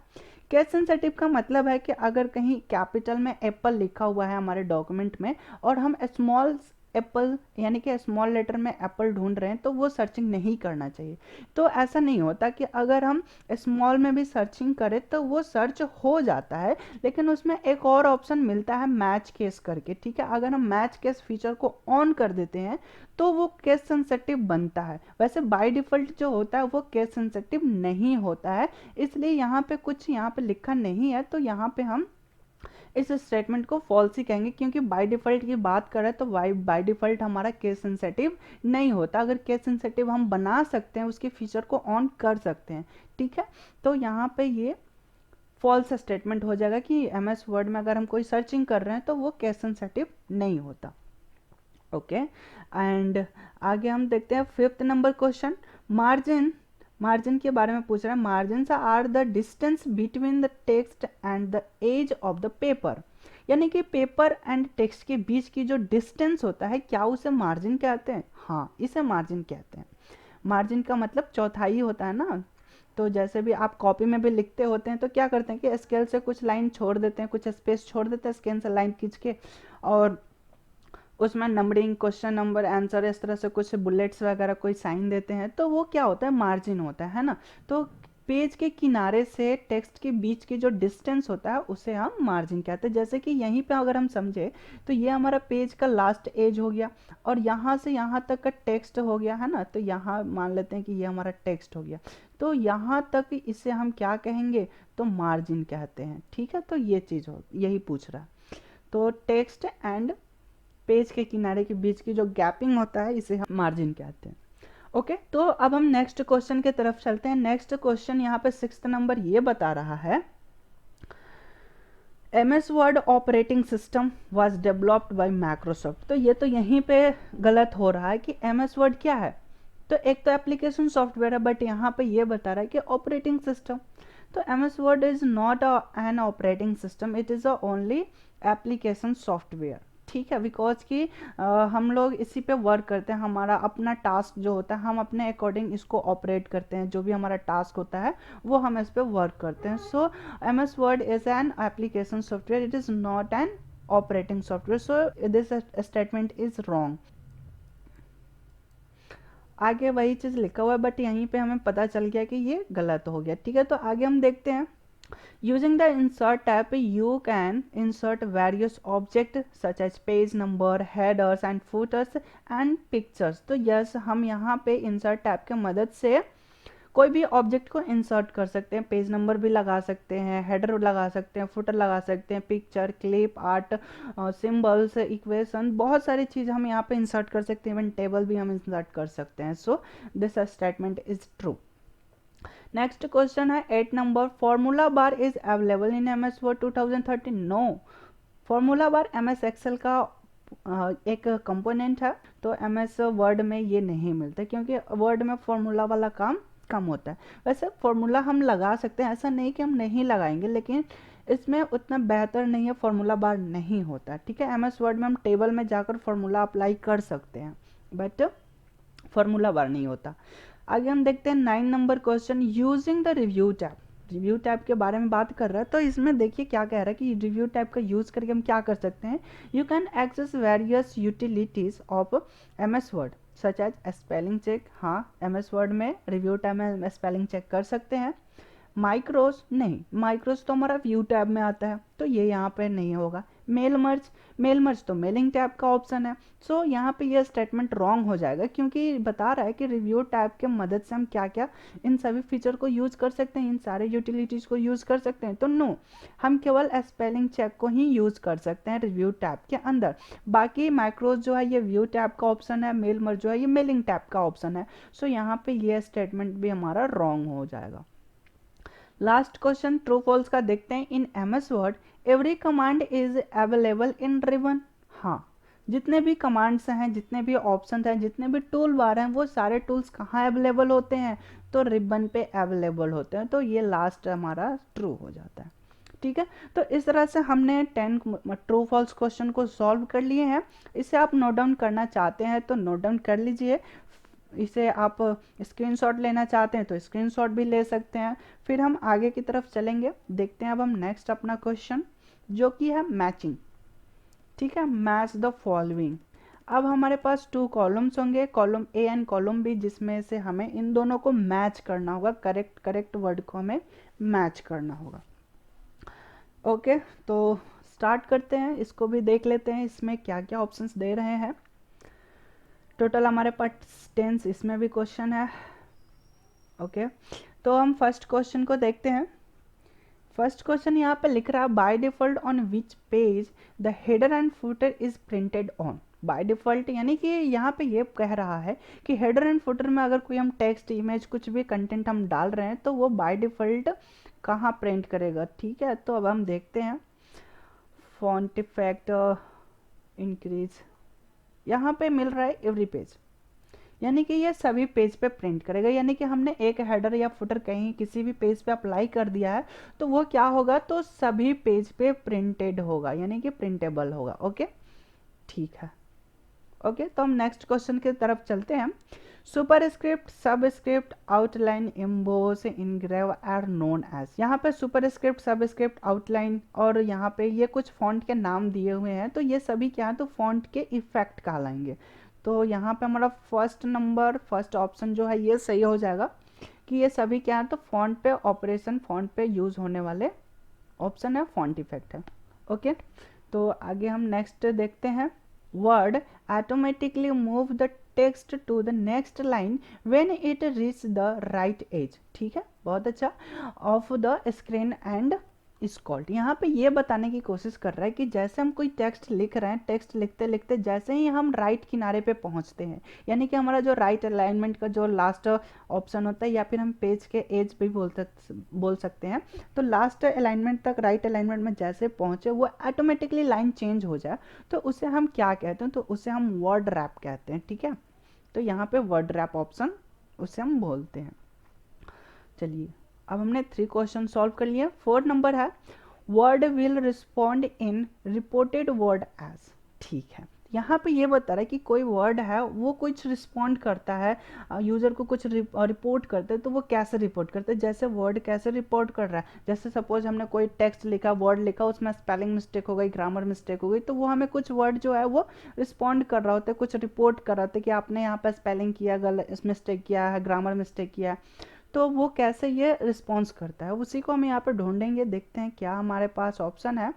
केस सेंसिटिव का मतलब है कि अगर कहीं कैपिटल में एप्पल लिखा हुआ है हमारे डॉक्यूमेंट में और हम स्मॉल एप्पल यानी कि स्मॉल लेटर में एप्पल ढूंढ रहे हैं तो वो सर्चिंग नहीं करना चाहिए। तो ऐसा नहीं होता कि अगर हम स्मॉल में भी सर्चिंग करें तो वो सर्च हो जाता है, लेकिन उसमें एक और ऑप्शन मिलता है मैच केस करके। ठीक है, अगर हम मैच केस फीचर को ऑन कर देते हैं तो वो केस सेंसिटिव बनता है। वैसे बाय डिफ़ॉल्ट जो होता है वो केस सेंसिटिव नहीं होता है, इसलिए यहाँ पे कुछ यहाँ पे लिखा नहीं है, तो यहाँ पे हम इस स्टेटमेंट को फॉल्स ही कहेंगे, क्योंकि बाय डिफ़ॉल्ट की बात करें तो बाय डिफ़ॉल्ट हमारा केस सेंसिटिव नहीं होता। अगर केस सेंसिटिव हम बना सकते हैं, उसके फीचर को ऑन कर सकते हैं। ठीक है, तो यहाँ पे ये फॉल्स स्टेटमेंट हो जाएगा कि MS वर्ड में अगर हम कोई सर्चिंग कर रहे हैं तो वो केस सेंसिटिव नहीं होता। ओके एंड आगे हम देखते हैं 5th नंबर क्वेश्चन। मार्जिन के बारे में पूछ रहा है। Margin are the distance between the text and the edge of the paper, यानी कि पेपर एंड टेक्स्ट के बीच की जो डिस्टेंस होता है, क्या उसे मार्जिन कहते हैं? हाँ, इसे मार्जिन कहते हैं। मार्जिन का मतलब चौथाई होता है ना। तो जैसे भी आप कॉपी में भी लिखते होते हैं तो क्या करते हैं कि स्केल से कुछ लाइन छोड़ देते हैं, कुछ स्पेस छोड़ देते हैं स्केल से लाइन खींच के, और उसमें नंबरिंग, क्वेश्चन नंबर, आंसर, इस तरह से कुछ बुलेट्स वगैरह कोई साइन देते हैं, तो वो क्या होता है? मार्जिन होता है ना। तो पेज के किनारे से टेक्स्ट के बीच की जो डिस्टेंस होता है उसे हम मार्जिन कहते हैं। जैसे कि यहीं पे अगर हम समझे तो ये हमारा पेज का लास्ट एज हो गया और यहाँ से यहाँ तक का टेक्स्ट हो गया है ना। तो यहाँ मान लेते हैं कि ये हमारा टेक्स्ट हो गया, तो यहाँ तक इसे हम क्या कहेंगे? तो मार्जिन कहते हैं। ठीक है, तो ये चीज़ हो, यही पूछ रहा है। तो टेक्स्ट एंड पेज के किनारे के बीच की जो गैपिंग होता है इसे हम मार्जिन कहते हैं। ओके, तो अब हम नेक्स्ट क्वेश्चन की तरफ चलते हैं। नेक्स्ट क्वेश्चन यहाँ पे 6th नंबर ये बता रहा है, MS word operating system was developed by Microsoft. तो ये तो यहीं पे गलत हो रहा है कि MS वर्ड क्या है? तो एक तो एप्लीकेशन सॉफ्टवेयर है, बट यहाँ पे ये बता रहा है कि ऑपरेटिंग सिस्टम। तो MS word is not an operating system, it is a only application software. ठीक है, बिकॉज कि हम लोग इसी पे वर्क करते हैं। हमारा अपना टास्क जो होता है हम अपने अकॉर्डिंग इसको ऑपरेट करते हैं। जो भी हमारा टास्क होता है वो हम इस पे वर्क करते हैं। सो MS word is an application software, it is not an operating software. So this statement is wrong. आगे वही चीज़ लिखा हुआ है, बट यहीं पे हमें पता चल गया कि ये गलत हो गया। ठीक है, तो आगे हम देखते हैं। Using the insert tab, you can insert various objects such as page number, headers and footers and pictures। तो यस, हम यहाँ पे insert tab के मदद से कोई भी ऑब्जेक्ट को इंसर्ट कर सकते हैं। पेज नंबर भी लगा सकते हैं, हेडर लगा सकते हैं, फुटर लगा सकते हैं, picture, clip, art, symbols, equation, बहुत सारी चीज़ हम यहाँ पे इंसर्ट कर सकते हैं। इवन टेबल भी हम इंसर्ट कर सकते हैं। So this statement is true. Next question है 8 number, formula bar is available in MS Word 2013। No, formula bar MS Excel का एक कंपोनेंट है, तो MS वर्ड में ये नहीं मिलता क्योंकि वर्ड में फॉर्मूला वाला काम कम होता है। वैसे फॉर्मूला हम लगा सकते हैं, ऐसा नहीं कि हम नहीं लगाएंगे, लेकिन इसमें उतना बेहतर नहीं है, फॉर्मूला बार नहीं होता। ठीक है, MS वर्ड में हम टेबल में जाकर फॉर्मूला अप्लाई कर सकते हैं, बट फॉर्मूला बार नहीं होता। आगे हम देखते हैं 9 number question, using the review tab. Review tab के बारे में बात कर रहा है, तो इसमें देखिए क्या कह रहा है कि रिव्यू टैब का यूज़ करके हम क्या कर सकते हैं। You can access various utilities of MS Word such as spelling check. हाँ, MS वर्ड में रिव्यू टैब में स्पेलिंग चेक कर सकते हैं। माइक्रोज नहीं, माइक्रोज तो हमारा व्यू टैब में आता है, तो ये यहाँ पे नहीं होगा। मेल मर्ज तो मेलिंग टैब का ऑप्शन है। सो यहाँ पे ये स्टेटमेंट रॉन्ग हो जाएगा क्योंकि बता रहा है कि रिव्यू टैब के मदद से हम क्या क्या इन सभी फीचर को यूज़ कर सकते हैं, इन सारे यूटिलिटीज़ को यूज़ कर सकते हैं। तो नो, हम केवल स्पेलिंग चेक को ही यूज़ कर सकते हैं रिव्यू टैब के अंदर। बाकी माइक्रोज जो है ये व्यू टैब का ऑप्शन है, मेल मर्ज जो है ये मेलिंग टैब का ऑप्शन है। सो यहाँ पे ये स्टेटमेंट भी हमारा रॉन्ग हो जाएगा। लास्ट क्वेश्चन ट्रू फॉल्स का देखते हैं। इन MS word every command is available in ribbon. हाँ, जितने भी कमांड्स हैं, जितने भी ऑप्शन हैं, जितने भी टूल बार हैं, वो सारे टूल्स कहाँ अवेलेबल होते हैं? तो रिबन पे अवेलेबल होते हैं। तो ये लास्ट हमारा ट्रू हो जाता है। ठीक है, तो इस तरह से हमने 10 ट्रू फॉल्स क्वेश्चन को सॉल्व कर लिए हैं। इसे आप नोट डाउन करना चाहते हैं तो नोट डाउन कर लीजिए। इसे आप स्क्रीनशॉट लेना चाहते हैं तो स्क्रीनशॉट भी ले सकते हैं। फिर हम आगे की तरफ चलेंगे, देखते हैं अब हम नेक्स्ट अपना क्वेश्चन जो कि है मैचिंग। ठीक है, मैच द फॉलोइंग। अब हमारे पास 2 कॉलम्स होंगे, column A and column B, जिसमें से हमें इन दोनों को मैच करना होगा। करेक्ट वर्ड को हमें मैच करना होगा। ओके, तो स्टार्ट करते हैं, इसको भी देख लेते हैं इसमें क्या क्या ऑप्शंस दे रहे हैं। टोटल हमारे पास 10 इसमें भी क्वेश्चन है। ओके, तो हम फर्स्ट क्वेश्चन को देखते हैं। फर्स्ट क्वेश्चन यहाँ पे लिख रहा है by default on which page the header and footer is printed on. By default यानी कि यहाँ पे ये कह रहा है कि हेडर एंड फुटर में अगर कोई हम टेक्स्ट, इमेज, कुछ भी कंटेंट हम डाल रहे हैं तो वो बाय डिफॉल्ट कहाँ प्रिंट करेगा, ठीक है। तो अब हम देखते हैं फॉन्ट इफेक्ट इंक्रीज, यहाँ पे मिल रहा है एवरी पेज, यानी कि ये सभी पेज पे प्रिंट करेगा। यानी कि हमने एक हेडर या फुटर कहीं किसी भी पेज पे अप्लाई कर दिया है तो वो क्या होगा, तो सभी पेज पे प्रिंटेड होगा, यानी कि प्रिंटेबल होगा। ओके, ठीक है। ओके, तो हम नेक्स्ट क्वेश्चन की तरफ चलते हैं। Superscript, subscript, outline, emboss, engrave are known as. यहाँ पे सुपरस्क्रिप्ट, सबस्क्रिप्ट, आउटलाइन और यहाँ पे ये कुछ फॉन्ट के नाम दिए हुए हैं, तो ये सभी क्या है, तो फॉन्ट के इफेक्ट कहलाएंगे। तो यहाँ पे हमारा फर्स्ट ऑप्शन जो है ये सही हो जाएगा कि ये सभी क्या है, तो फॉन्ट पे ऑपरेशन, फॉन्ट पे यूज होने वाले ऑप्शन है, फॉन्ट इफेक्ट है। ओके, तो आगे हम नेक्स्ट देखते हैं। Word automatically move the text to the next line when it reach the right edge, ठीक है, बहुत अच्छा, off the screen and scrolled. यहाँ पे ये बताने की कोशिश कर रहा है कि जैसे हम कोई टेक्स्ट लिख रहे हैं, टेक्स्ट लिखते लिखते जैसे ही हम राइट किनारे पे पहुँचते हैं, यानी कि हमारा जो राइट अलाइनमेंट का जो लास्ट ऑप्शन होता है, या फिर हम पेज के एज भी बोल सकते हैं, तो लास्ट अलाइनमेंट तक, राइट अलाइनमेंट में जैसे पहुँचे वो ऑटोमेटिकली लाइन चेंज हो जाए, तो उसे हम क्या कहते हैं, तो उसे हम वर्ड रैप कहते हैं, ठीक है। तो यहाँ पे वर्ड रैप ऑप्शन उसे हम बोलते हैं। चलिए, अब हमने 3 क्वेश्चन सॉल्व कर लिए। 4 नंबर है Word will respond in reported word as, ठीक है। यहाँ पे ये बता रहा है कि कोई वर्ड है वो कुछ रिस्पॉन्ड करता है, यूजर को कुछ रिपोर्ट करता है, तो वो कैसे रिपोर्ट करता है, जैसे वर्ड कैसे रिपोर्ट कर रहा है। जैसे सपोज हमने कोई टेक्स्ट लिखा, वर्ड लिखा, उसमें स्पेलिंग मिस्टेक हो गई, ग्रामर मिस्टेक हो गई, तो वो हमें कुछ वर्ड जो है वो रिस्पॉन्ड कर रहा होता है, कुछ रिपोर्ट कर रहा होता है कि आपने यहाँ पर स्पेलिंग किया, गलत मिस्टेक किया है, ग्रामर मिस्टेक किया है। तो वो कैसे ये रिस्पॉन्स करता है, उसी को हम यहाँ पे ढूंढेंगे। देखते हैं क्या हमारे पास ऑप्शन है।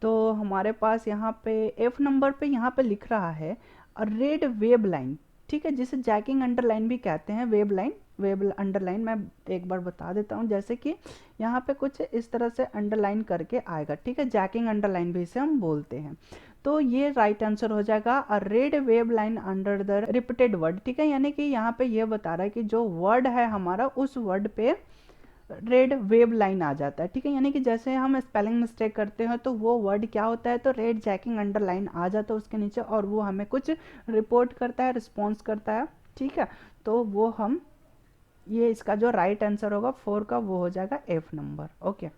तो हमारे पास यहाँ पे F नंबर पे यहाँ पे लिख रहा है रेड वेब लाइन, ठीक है, जिसे जैकिंग अंडरलाइन भी कहते हैं, वेब लाइन, वेब अंडरलाइन। मैं एक बार बता देता हूँ, जैसे कि यहाँ पे कुछ इस तरह से अंडरलाइन करके आएगा, ठीक है, जैकिंग अंडरलाइन भी इसे हम बोलते हैं। तो ये राइट आंसर हो जाएगा red web line under the repeated word, ठीक है। यानी कि यहाँ पे ये बता रहा है कि जो वर्ड है हमारा, उस वर्ड पे रेड वेब लाइन आ जाता है, ठीक है। यानी कि जैसे हम स्पेलिंग मिस्टेक करते हैं तो वो वर्ड क्या होता है, तो रेड जैकिंग अंडरलाइन आ जाता है उसके नीचे, और वो हमें कुछ रिपोर्ट करता है, रिस्पॉन्स करता है, ठीक है। तो वो हम, ये इसका जो राइट आंसर होगा 4 का, वो हो जाएगा F नंबर। ओके,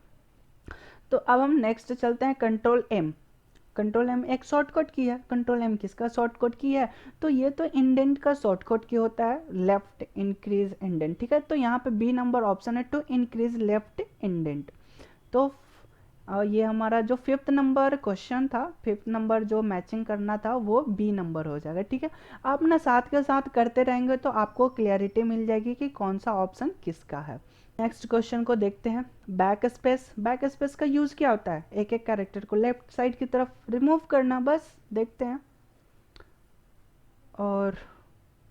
तो अब हम नेक्स्ट चलते हैं कंट्रोल M। कंट्रोल एम एक शॉर्टकट की है। कंट्रोल एम किसका शॉर्टकट की है, तो ये तो इंडेंट का शॉर्टकट की होता है, लेफ्ट इंक्रीज इंडेंट, ठीक है। तो यहाँ पे बी नंबर ऑप्शन है, टू इंक्रीज लेफ्ट इंडेंट। तो ये हमारा जो 5th नंबर क्वेश्चन था, 5th नंबर जो मैचिंग करना था, वो बी नंबर हो जाएगा, ठीक है। आप ना साथ के साथ करते रहेंगे तो आपको क्लियरिटी मिल जाएगी कि कौन सा ऑप्शन किसका है। नेक्स्ट क्वेश्चन को देखते हैं। बैक स्पेस, बैक स्पेस का यूज क्या होता है, एक एक कैरेक्टर को लेफ्ट साइड की तरफ रिमूव करना, बस देखते हैं। और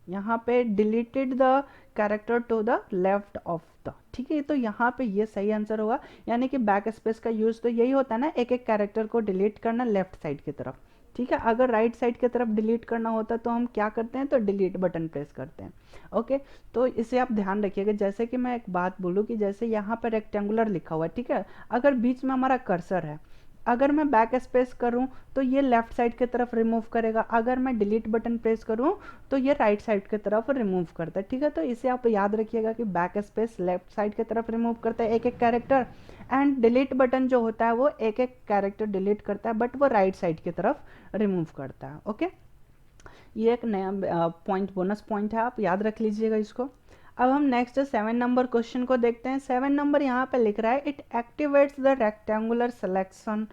यहाँ पे deleted the character to the left of the, ठीक है। तो यहाँ पे ये सही आंसर होगा, यानी कि बैक स्पेस का यूज तो यही होता है ना, एक एक कैरेक्टर को डिलीट करना लेफ्ट साइड की तरफ, ठीक है। अगर राइट साइड की तरफ डिलीट करना होता तो हम क्या करते हैं, तो डिलीट बटन प्रेस करते हैं। ओके, तो इसे आप ध्यान रखिएगा। जैसे कि मैं एक बात बोलूँ कि जैसे यहाँ पर रेक्टेंगुलर लिखा हुआ है, ठीक है, अगर बीच में हमारा कर्सर है, अगर मैं बैक स्पेस करूं तो ये लेफ्ट साइड की तरफ रिमूव करेगा, अगर मैं डिलीट बटन प्रेस करूं तो ये राइट साइड की तरफ रिमूव करता है, ठीक है। तो इसे आप याद रखिएगा कि बैक स्पेस लेफ्ट साइड की तरफ रिमूव करता है एक एक कैरेक्टर, एंड डिलीट बटन जो होता है वो एक एक कैरेक्टर डिलीट करता है, बट वो राइट साइड की तरफ रिमूव करता है। ओके, ये एक नया पॉइंट, बोनस पॉइंट है, आप याद रख लीजिएगा इसको। अब हम नेक्स्ट 7 नंबर क्वेश्चन को देखते हैं। 7 नंबर यहाँ पे लिख रहा है it activates the rectangular selection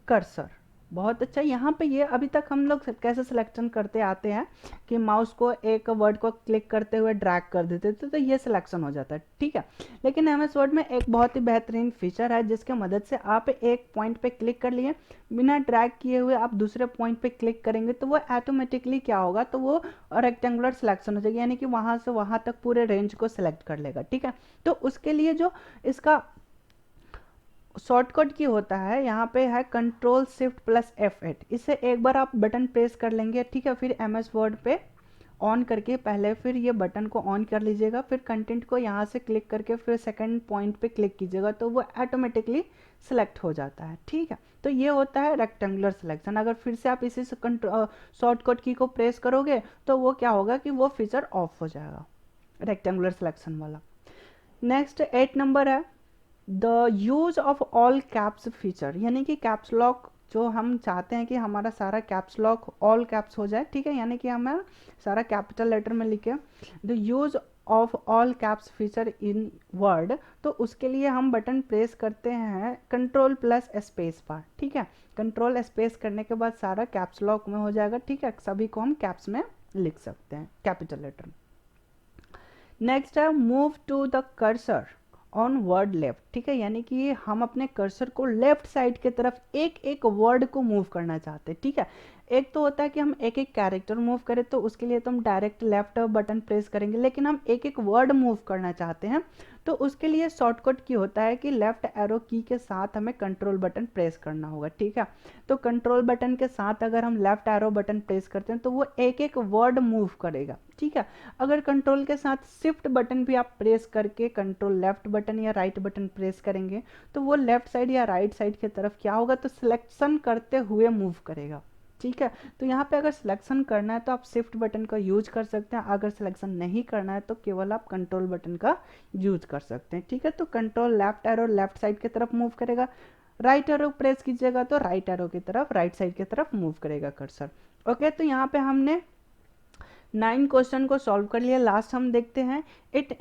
cursor. बहुत अच्छा, यहाँ पे ये अभी तक हम लोग कैसे सिलेक्शन करते आते हैं कि माउस को एक वर्ड को क्लिक करते हुए ड्रैग कर देते थे, तो ये सिलेक्शन हो जाता है, ठीक है। लेकिन MS वर्ड में एक बहुत ही बेहतरीन फीचर है जिसके मदद से आप एक पॉइंट पे क्लिक कर लिए, बिना ड्रैग किए हुए आप दूसरे पॉइंट पे क्लिक करेंगे तो वो ऑटोमेटिकली क्या होगा, तो वो रेक्टेंगुलर सिलेक्शन हो जाएगी, यानी कि वहाँ से वहाँ तक पूरे रेंज को सिलेक्ट कर लेगा, ठीक है। तो उसके लिए जो इसका शॉर्टकट की होता है, यहाँ पे है Ctrl+Shift+F8, इसे एक बार आप बटन प्रेस कर लेंगे, ठीक है, फिर MS वर्ड पे ऑन करके पहले फिर ये बटन को ऑन कर लीजिएगा, फिर कंटेंट को यहाँ से क्लिक करके फिर सेकंड पॉइंट पे क्लिक कीजिएगा तो वो ऑटोमेटिकली सिलेक्ट हो जाता है। ठीक है, तो ये होता है रेक्टेंगुलर सिलेक्शन। अगर फिर से आप इसी से शॉर्टकट की को प्रेस करोगे तो वो क्या होगा कि वो फीचर ऑफ हो जाएगा, रेक्टेंगुलर सिलेक्शन वाला। नेक्स्ट 8 नंबर है the use of all caps feature, यानी कि कैप्स लॉक जो हम चाहते हैं कि हमारा सारा कैप्स लॉक ऑल कैप्स हो जाए। ठीक है, यानी कि हमें सारा कैपिटल लेटर में लिखे the use of all caps feature in word, तो उसके लिए हम बटन प्रेस करते हैं कंट्रोल प्लस स्पेस बार। ठीक है, कंट्रोल स्पेस करने के बाद सारा कैप्स लॉक में हो जाएगा। ठीक है, सभी को हम कैप्स में लिख सकते हैं कैपिटल लेटर। नेक्स्ट है move to the cursor on word left. ठीक है, यानी कि हम अपने कर्सर को लेफ्ट साइड की तरफ एक एक वर्ड को मूव करना चाहते हैं। ठीक है, एक तो होता है कि हम एक एक कैरेक्टर मूव करें तो उसके लिए तो हम डायरेक्ट लेफ्ट बटन प्रेस करेंगे, लेकिन हम एक एक वर्ड मूव करना चाहते हैं तो उसके लिए शॉर्टकट की होता है कि लेफ्ट एरो की के साथ हमें कंट्रोल बटन प्रेस करना होगा। ठीक है, तो कंट्रोल बटन के साथ अगर हम लेफ्ट एरो बटन प्रेस करते हैं तो वो एक एक वर्ड मूव करेगा। ठीक है, अगर कंट्रोल के साथ शिफ्ट बटन भी आप प्रेस करके कंट्रोल लेफ्ट बटन या राइट बटन प्रेस करेंगे तो वो लेफ्ट साइड या राइट साइड की तरफ क्या होगा, तो सिलेक्शन करते हुए मूव करेगा। ठीक है, तो यहाँ पे अगर सिलेक्शन करना है तो आप शिफ्ट बटन का यूज कर सकते हैं, अगर सिलेक्शन नहीं करना है तो केवल आप कंट्रोल बटन का यूज कर सकते हैं। ठीक है, तो control left arrow left side की तरफ मूव करेगा, राइट एरो प्रेस कीजिएगा तो राइट एरो की तरफ राइट साइड की तरफ मूव करेगा कर्सर। ओके, तो यहाँ पे हमने 9 क्वेश्चन को सॉल्व कर लिया। लास्ट हम देखते हैं it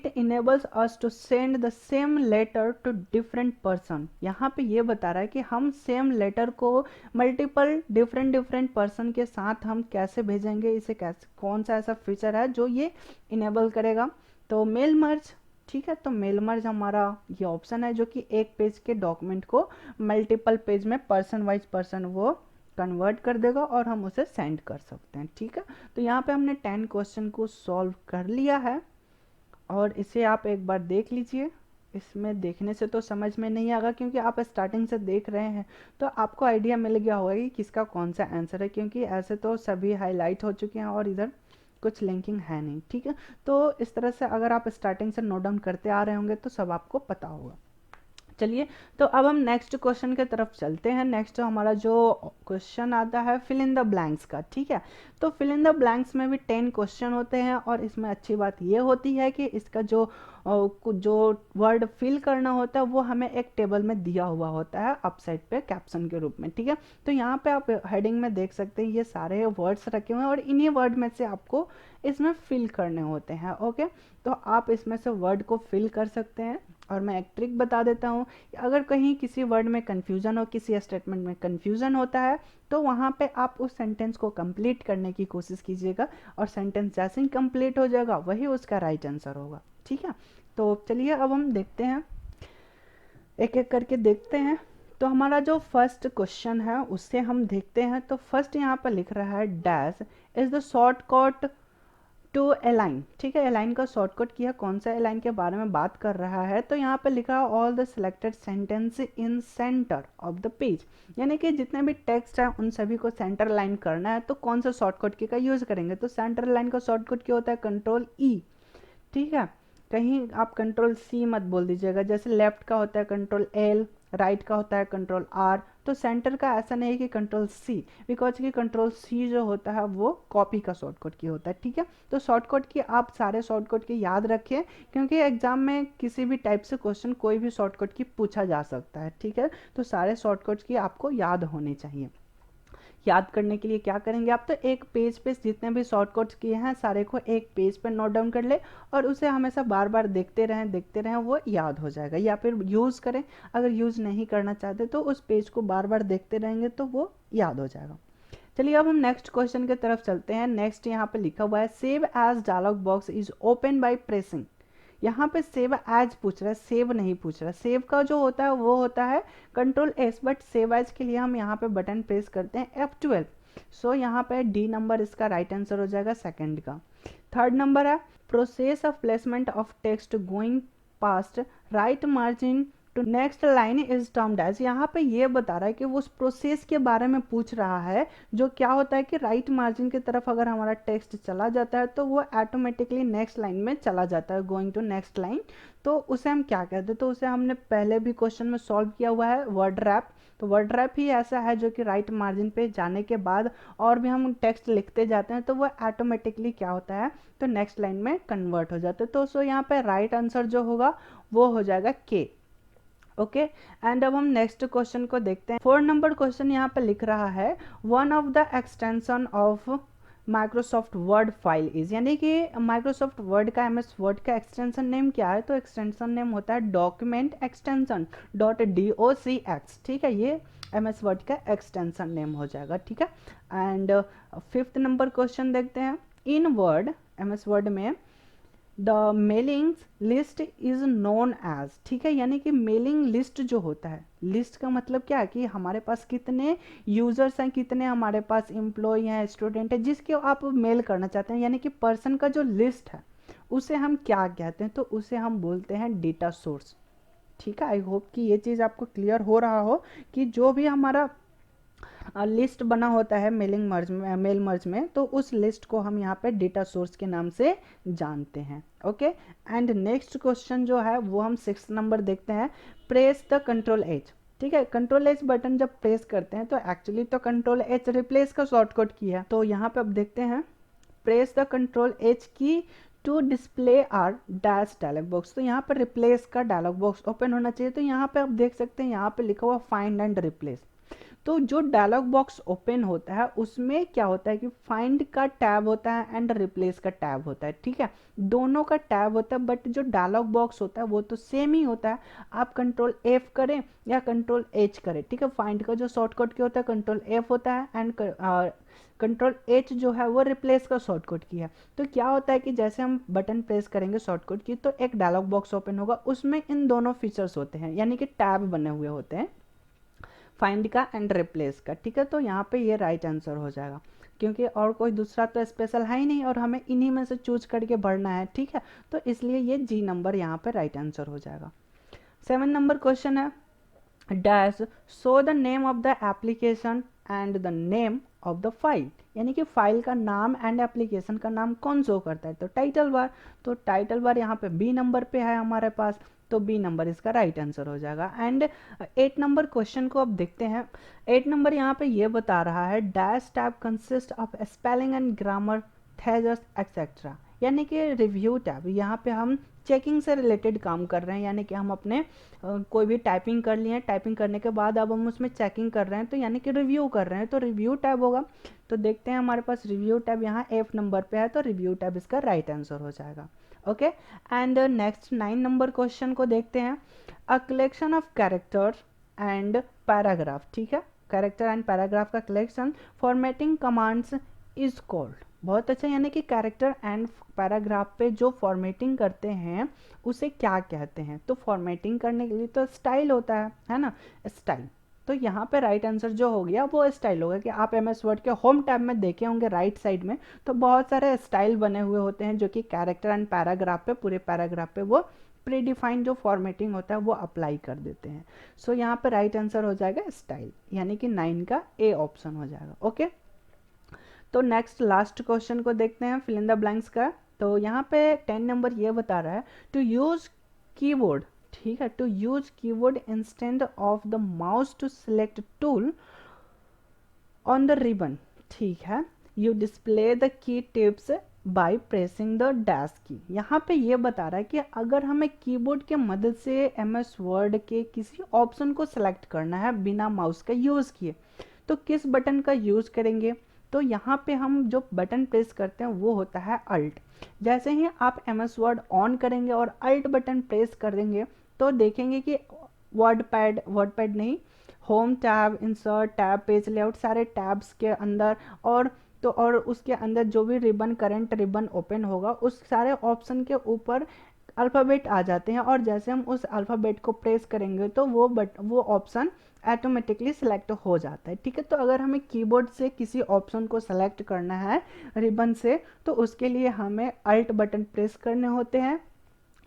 enables us to send the same letter to different person. यहाँ पे ये बता रहा है कि हम सेम लेटर को मल्टीपल डिफरेंट पर्सन के साथ हम कैसे भेजेंगे, इसे कैसे, कौन सा ऐसा फीचर है जो ये इनेबल करेगा। तो मेल मर्ज। ठीक है, तो मेल मर्ज हमारा ये ऑप्शन है जो कि एक पेज के डॉक्यूमेंट को मल्टीपल पेज में पर्सन वाइज पर्सन वो कन्वर्ट कर देगा और हम उसे सेंड कर सकते हैं। ठीक है, तो यहाँ पे हमने 10 क्वेश्चन को सॉल्व कर लिया है और इसे आप एक बार देख लीजिए। इसमें देखने से तो समझ में नहीं आएगा क्योंकि आप स्टार्टिंग से देख रहे हैं, तो आपको आइडिया मिल गया होगा कि किसका कौन सा आंसर है, क्योंकि ऐसे तो सभी हाईलाइट हो चुके हैं और इधर कुछ लिंकिंग है नहीं। ठीक है, तो इस तरह से अगर आप स्टार्टिंग से नोट डाउन करते आ रहे होंगे तो सब आपको पता होगा। चलिए, तो अब हम नेक्स्ट क्वेश्चन की तरफ चलते हैं। नेक्स्ट हमारा जो क्वेश्चन आता है फिल इन द ब्लैंक्स का। ठीक है, तो फिल इन द ब्लैंक्स में भी 10 क्वेश्चन होते हैं और इसमें अच्छी बात ये होती है कि इसका जो वर्ड फिल करना होता है वो हमें एक टेबल में दिया हुआ होता है अप साइड पे कैप्शन के रूप में। ठीक है, तो यहाँ पे आप हेडिंग में देख सकते हैं ये सारे वर्ड्स रखे हुए हैं और इन्हीं वर्ड में से आपको इसमें फिल करने होते हैं। ओके, तो आप इसमें से वर्ड को फिल कर सकते हैं और मैं एक ट्रिक बता देता हूँ, अगर कहीं किसी वर्ड में कन्फ्यूज़न हो, किसी स्टेटमेंट में कन्फ्यूज़न होता है तो वहाँ पे आप उस सेंटेंस को कंप्लीट करने की कोशिश कीजिएगा और सेंटेंस जैसे ही कंप्लीट हो जाएगा वही उसका राइट आंसर होगा। ठीक है, तो चलिए अब हम देखते हैं, एक एक करके देखते हैं। तो हमारा जो फर्स्ट क्वेश्चन है उससे हम देखते हैं। तो फर्स्ट यहाँ पर लिख रहा है dash is the shortcut to align. ठीक है, अलाइन का शॉर्टकट किया, कौन सा अलाइन के बारे में बात कर रहा है, तो यहाँ पे लिखा है all the selected sentence in centre of the page, यानी कि जितने भी टेक्स्ट हैं उन सभी को सेंटर लाइन करना है तो कौन सा शॉर्टकट की का यूज करेंगे, तो सेंटर लाइन का शॉर्टकट क्या होता है, कंट्रोल ई। ठीक है, कहीं आप कंट्रोल सी मत बोल दीजिएगा, जैसे लेफ्ट का होता है कंट्रोल एल, राइट का होता है कंट्रोल आर, तो सेंटर का ऐसा नहीं कि कंट्रोल सी, बिकॉज कि कंट्रोल सी जो होता है वो कॉपी का शॉर्टकट की होता है। ठीक है, तो शॉर्टकट की आप सारे शॉर्टकट की याद रखें क्योंकि एग्जाम में किसी भी टाइप से क्वेश्चन कोई भी शॉर्टकट की पूछा जा सकता है। ठीक है, तो सारे शॉर्टकट की आपको याद होनी चाहिए। याद करने के लिए क्या करेंगे आप, तो एक पेज पे जितने भी शॉर्टकट्स किए हैं सारे को एक पेज पे नोट डाउन कर ले और उसे हमेशा बार बार देखते रहें वो याद हो जाएगा, या फिर यूज़ करें, अगर यूज़ नहीं करना चाहते तो उस पेज को बार बार देखते रहेंगे तो वो याद हो जाएगा। चलिए अब हम नेक्स्ट क्वेश्चन की तरफ चलते हैं। नेक्स्ट यहाँ पे लिखा हुआ है save as dialog box is open by pressing. यहाँ पे सेव एज पूछ रहा है, सेव नहीं पूछ रहा है। सेव का जो होता है वो होता है control S, but save as के लिए हम यहाँ पे बटन प्रेस करते हैं F12। सो यहाँ पे डी नंबर इसका राइट आंसर हो जाएगा सेकंड का। थर्ड नंबर है process of placement of text going past right margin to next line is termed as, यहाँ पे ये बता रहा है कि वो उस प्रोसेस के बारे में पूछ रहा है जो क्या होता है कि राइट मार्जिन की तरफ अगर हमारा टेक्स्ट चला जाता है तो वो ऑटोमेटिकली नेक्स्ट लाइन में चला जाता है, गोइंग टू नेक्स्ट लाइन। तो उसे हम क्या कहते हैं, तो उसे हमने पहले भी क्वेश्चन में सॉल्व किया हुआ है, वर्ड रैप। तो वर्ड रैप ही ऐसा है जो कि राइट मार्जिन पे जाने के बाद और भी हम टेक्स्ट लिखते जाते हैं तो वो ऑटोमेटिकली क्या होता है, तो नेक्स्ट लाइन में कन्वर्ट हो जाता है। तो सो यहाँ पे राइट आंसर जो होगा वो हो जाएगा के। ओके एंड अब हम नेक्स्ट क्वेश्चन को देखते हैं। 4 नंबर क्वेश्चन यहाँ पे लिख रहा है one of the extension of Microsoft word file is, यानी कि माइक्रोसॉफ्ट वर्ड का MS वर्ड का एक्सटेंशन नेम क्या है, तो एक्सटेंशन नेम होता है डॉक्यूमेंट एक्सटेंशन .docx। ठीक है, ये MS वर्ड का एक्सटेंशन नेम हो जाएगा। ठीक है एंड 5th नंबर क्वेश्चन देखते हैं। इन वर्ड MS वर्ड में the mailing list is known as, ठीक है, यानी कि मेलिंग लिस्ट जो होता है, लिस्ट का मतलब क्या है कि हमारे पास कितने यूजर्स हैं, कितने हमारे पास एम्प्लॉय हैं, स्टूडेंट है, जिसके आप मेल करना चाहते हैं, यानी कि पर्सन का जो लिस्ट है उसे हम क्या कहते हैं, तो उसे हम बोलते हैं डेटा सोर्स। ठीक है, आई होप कि ये चीज़ आपको क्लियर हो रहा हो कि जो भी हमारा लिस्ट बना होता है मेलिंग मर्ज में, मेल मर्ज में, तो उस लिस्ट को हम यहाँ पे डेटा सोर्स के नाम से जानते हैं। ओके एंड नेक्स्ट क्वेश्चन जो है वो हम 6 नंबर देखते हैं। प्रेस द कंट्रोल एच, ठीक है, कंट्रोल एच बटन जब प्रेस करते हैं तो एक्चुअली तो कंट्रोल एच रिप्लेस का शॉर्टकट की है, तो यहाँ पे अब देखते हैं press the control H key to display are dash dialog box. तो यहाँ पर रिप्लेस का डायलॉग बॉक्स ओपन होना चाहिए, तो यहाँ पे आप देख सकते हैं यहाँ पे लिखा हुआ फाइंड एंड रिप्लेस। तो जो डायलॉग बॉक्स ओपन होता है उसमें क्या होता है कि फाइंड का टैब होता है एंड रिप्लेस का टैब होता है। ठीक है, दोनों का टैब होता है, बट जो डायलॉग बॉक्स होता है वो तो सेम ही होता है, आप कंट्रोल F करें या कंट्रोल H करें। ठीक है, फाइंड का जो शॉर्टकट की होता है कंट्रोल F होता है एंड कंट्रोल H जो है वो रिप्लेस का शॉर्टकट की है। तो क्या होता है कि जैसे हम बटन प्रेस करेंगे शॉर्टकट की तो एक डायलॉग बॉक्स ओपन होगा, उसमें इन दोनों फीचर्स होते हैं, यानी कि टैब बने हुए होते हैं, फाइंड का एंड रिप्लेस का। ठीक है, तो यहाँ पे ये राइट आंसर हो जाएगा, क्योंकि और कोई दूसरा तो स्पेशल है ही नहीं और हमें इन्हीं में से चूज करके भरना है। ठीक है, तो इसलिए ये जी नंबर यहाँ पे राइट आंसर हो जाएगा। 7 नंबर क्वेश्चन है dash show the name of the application and the name of the file, यानी कि फाइल का नाम एंड एप्लीकेशन का नाम कौन शो करता है, तो टाइटल बार। तो टाइटल बार यहाँ पे बी नंबर पे है हमारे पास, तो बी नंबर इसका राइट आंसर हो जाएगा। एंड 8 नंबर क्वेश्चन को अब देखते हैं। 8 नंबर यहाँ पे ये बता रहा है dash tab consist of spelling and grammar thesaurus etcetera, यानी कि रिव्यू टैब। यहाँ पे हम चेकिंग से रिलेटेड काम कर रहे हैं, यानी कि हम अपने कोई भी टाइपिंग कर लिए, टाइपिंग करने के बाद अब हम उसमें चेकिंग कर रहे हैं, तो यानी कि रिव्यू कर रहे हैं, तो रिव्यू टैब होगा। तो देखते हैं हमारे पास रिव्यू टैब यहाँ F नंबर पे है, तो रिव्यू टैब इसका राइट आंसर हो जाएगा। Okay and next 9 number question को देखते हैं। A collection of character and paragraph, ठीक है, कैरेक्टर एंड पैराग्राफ का collection formatting commands is called. बहुत अच्छा, यानी कि कैरेक्टर एंड पैराग्राफ पे जो फॉर्मेटिंग करते हैं उसे क्या कहते हैं, तो फॉर्मेटिंग करने के लिए तो स्टाइल होता है ना, स्टाइल। तो यहाँ पे राइट आंसर जो हो गया वो स्टाइल होगा कि आप MS वर्ड के होम टैब में देखे होंगे राइट साइड में, तो बहुत सारे स्टाइल बने हुए होते हैं जो कि कैरेक्टर एंड पैराग्राफ पे, पूरे पैराग्राफ पे वो प्रीडिफाइंड जो फॉर्मेटिंग होता है वो अप्लाई कर देते हैं। सो यहाँ पे राइट आंसर हो जाएगा स्टाइल, यानी कि 9 का A ऑप्शन हो जाएगा। ओके, तो नेक्स्ट लास्ट क्वेश्चन को देखते हैं फिल इन द ब्लैंक्स का। तो यहाँ पे 10 नंबर ये बता रहा है टू यूज कीबोर्ड, ठीक है, to use keyboard instead of the mouse to select tool on the ribbon, ठीक है, you display the key tips by pressing the dash key. यहाँ पे ये बता रहा है कि अगर हमें कीबोर्ड के मदद से MS वर्ड के किसी ऑप्शन को सिलेक्ट करना है बिना माउस का यूज़ किए, तो किस बटन का यूज़ करेंगे, तो यहाँ पे हम जो बटन प्रेस करते हैं वो होता है अल्ट। जैसे ही आप MS वर्ड ऑन करेंगे और अल्ट बटन प्रेस कर देंगे तो देखेंगे कि वर्ड पैड नहीं, home tab, insert tab, page layout, सारे टैब्स के अंदर और उसके अंदर जो भी रिबन, करंट रिबन ओपन होगा उस सारे ऑप्शन के ऊपर अल्फ़ाबेट आ जाते हैं, और जैसे हम उस अल्फ़ाबेट को प्रेस करेंगे तो वो ऑप्शन ऑटोमेटिकली सिलेक्ट हो जाता है। ठीक है, तो अगर हमें कीबोर्ड से किसी ऑप्शन को सेलेक्ट करना है रिबन से, तो उसके लिए हमें अल्ट बटन प्रेस करने होते हैं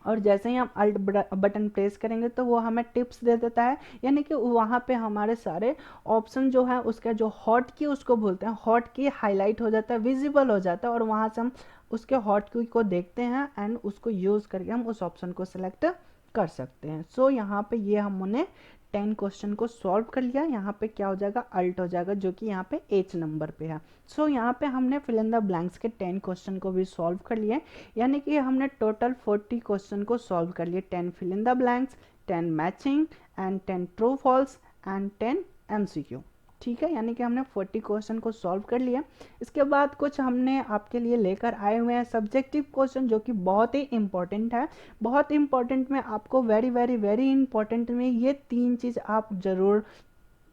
और जैसे ही हम अल्ट बटन प्रेस करेंगे तो वो हमें टिप्स दे देता है, यानी कि वहाँ पे हमारे सारे ऑप्शन जो है उसका जो हॉट की उसको बोलते हैं, हॉट की हाईलाइट हो जाता है, विजिबल हो जाता है, और वहाँ से हम उसके हॉट की को देखते हैं एंड उसको यूज़ करके हम उस ऑप्शन को सिलेक्ट कर सकते हैं। सो यहाँ पे ये हमने 10 क्वेश्चन को सॉल्व कर लिया। यहाँ पे क्या हो जाएगा, अल्ट हो जाएगा, जो कि यहाँ पे एच नंबर पे है। सो यहाँ पे हमने फिल इन द ब्लैंक्स के 10 क्वेश्चन को भी सॉल्व कर लिए, यानी कि हमने टोटल 40 क्वेश्चन को सॉल्व कर लिए। 10 fill in the blanks, 10 matching and 10 true false and 10 MCQ. ठीक है, यानी कि हमने 40 क्वेश्चन को सॉल्व कर लिया। इसके बाद कुछ हमने आपके लिए लेकर आए हुए हैं सब्जेक्टिव क्वेश्चन, जो कि बहुत ही इंपॉर्टेंट है। बहुत इंपॉर्टेंट में आपको वेरी वेरी वेरी इंपॉर्टेंट में ये 3 चीज़ आप ज़रूर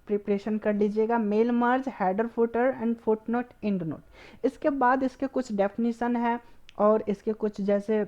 प्रिपरेशन कर लीजिएगा, mail merge, header footer and footnote, endnote. इसके बाद इसके कुछ डेफिनेशन है और इसके कुछ जैसे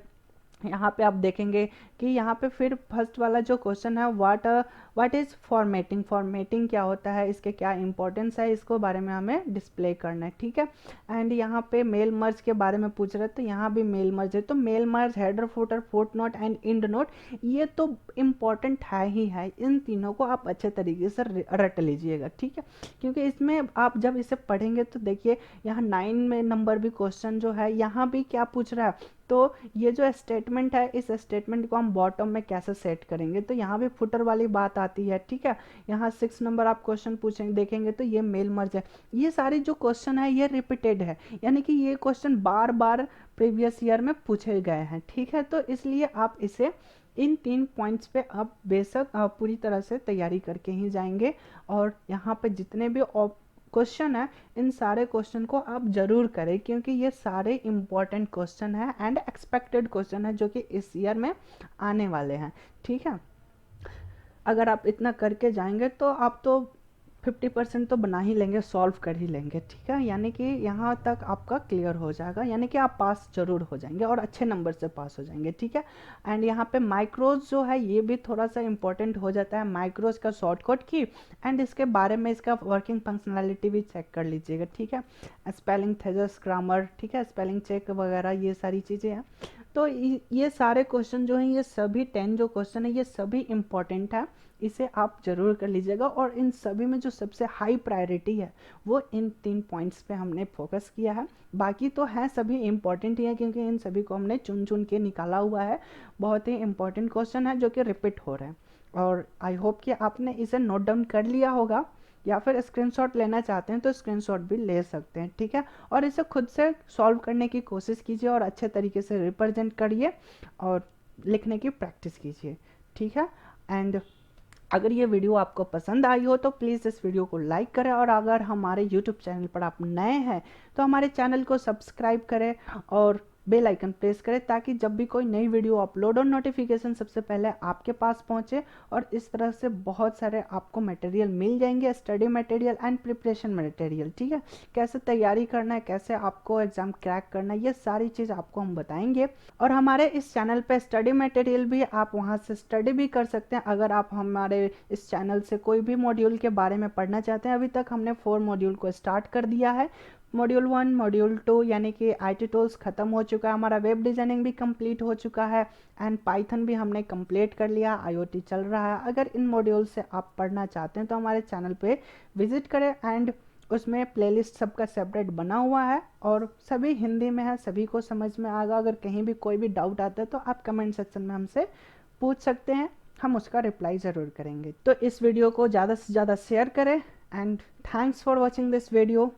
यहाँ पे आप देखेंगे कि यहाँ पे फिर फर्स्ट वाला जो क्वेश्चन है, व्हाट इज़ फॉर्मेटिंग, फॉर्मेटिंग क्या होता है, इसके क्या इंपॉर्टेंस है, इसको बारे में हमें डिस्प्ले करना है। ठीक है, एंड यहाँ पे मेल मर्ज के बारे में पूछ रहे हैं, तो यहाँ भी मेल मर्ज है, तो mail merge, header footer, footnote and endnote, ये तो इम्पॉर्टेंट है ही है। इन तीनों को आप अच्छे तरीके से रट लीजिएगा। ठीक है, क्योंकि इसमें आप जब इसे पढ़ेंगे तो देखिए यहाँ 9 में नंबर भी क्वेश्चन जो है यहाँ भी क्या पूछ रहा है, तो ये जो स्टेटमेंट है, इस स्टेटमेंट को हम बॉटम में कैसे सेट करेंगे, तो यहाँ भी फुटर वाली बात आती है। ठीक है, यहाँ 6 नंबर आप क्वेश्चन पूछेंगे, देखेंगे तो ये मेल मर्ज है। ये सारे जो क्वेश्चन है ये रिपीटेड है, यानी कि ये क्वेश्चन बार बार प्रीवियस ईयर में पूछे गए हैं। ठीक है, तो इसलिए आप इसे इन 3 पॉइंट्स पे आप बेशक पूरी तरह से तैयारी करके ही जाएंगे। और यहाँ पे जितने भी क्वेश्चन है, इन सारे क्वेश्चन को आप जरूर करें, क्योंकि ये सारे इम्पॉर्टेंट क्वेश्चन है एंड एक्सपेक्टेड क्वेश्चन है जो कि इस ईयर में आने वाले हैं। ठीक है, अगर आप इतना करके जाएंगे तो आप तो 50% तो बना ही लेंगे, सॉल्व कर ही लेंगे। ठीक है, यानी कि यहाँ तक आपका क्लियर हो जाएगा, यानी कि आप पास जरूर हो जाएंगे और अच्छे नंबर से पास हो जाएंगे। ठीक है, एंड यहाँ पे माइक्रोज जो है ये भी थोड़ा सा इंपॉर्टेंट हो जाता है, माइक्रोज का शॉर्टकट की एंड इसके बारे में इसका वर्किंग फंक्शनैलिटी भी चेक कर लीजिएगा। ठीक है, स्पेलिंग थेजस, ग्रामर, ठीक है, स्पेलिंग चेक वगैरह ये सारी चीज़ें हैं। तो ये सारे क्वेश्चन जो हैं, ये सभी 10 जो क्वेश्चन है ये सभी इम्पॉर्टेंट है, इसे आप जरूर कर लीजिएगा। और इन सभी में जो सबसे हाई प्रायोरिटी है वो इन 3 पॉइंट्स पे हमने फोकस किया है। बाकी तो है सभी इम्पॉर्टेंट ही है, क्योंकि इन सभी को हमने चुन चुन के निकाला हुआ है। बहुत ही इम्पॉर्टेंट क्वेश्चन है जो कि रिपीट हो रहे हैं, और आई होप कि आपने इसे नोट डाउन कर लिया होगा, या फिर स्क्रीनशॉट लेना चाहते हैं तो स्क्रीनशॉट भी ले सकते हैं। ठीक है, और इसे खुद से सॉल्व करने की कोशिश कीजिए और अच्छे तरीके से रिप्रेजेंट करिए और लिखने की प्रैक्टिस कीजिए। ठीक है, एंड अगर ये वीडियो आपको पसंद आई हो तो प्लीज़ इस वीडियो को लाइक करें, और अगर हमारे यूट्यूब चैनल पर आप नए हैं तो हमारे चैनल को सब्सक्राइब करें और बेल आइकन प्रेस करें, ताकि जब भी कोई नई वीडियो अपलोड और नोटिफिकेशन सबसे पहले आपके पास पहुंचे। और इस तरह से बहुत सारे आपको मटेरियल मिल जाएंगे, study material and preparation material. ठीक है, कैसे तैयारी करना है, कैसे आपको एग्जाम क्रैक करना है, ये सारी चीज़ आपको हम बताएंगे। और हमारे इस चैनल पे स्टडी मटेरियल भी आप वहाँ से स्टडी भी कर सकते हैं, अगर आप हमारे इस चैनल से कोई भी मॉड्यूल के बारे में पढ़ना चाहते हैं। अभी तक हमने 4 मॉड्यूल को स्टार्ट कर दिया है, मॉड्यूल 1, मॉड्यूल 2 यानी कि IT टूल्स ख़त्म हो चुका है, हमारा वेब डिज़ाइनिंग भी कंप्लीट हो चुका है, एंड पाइथन भी हमने कंप्लीट कर लिया, IoT चल रहा है। अगर इन मॉड्यूल से आप पढ़ना चाहते हैं तो हमारे चैनल पे विजिट करें, एंड उसमें प्लेलिस्ट सबका सेपरेट बना हुआ है और सभी हिंदी में है, सभी को समझ में आएगा। अगर कहीं भी कोई भी डाउट आता है तो आप कमेंट सेक्शन में हमसे पूछ सकते हैं, हम उसका रिप्लाई ज़रूर करेंगे। तो इस वीडियो को ज़्यादा से ज़्यादा शेयर करें, and thanks for watching this video.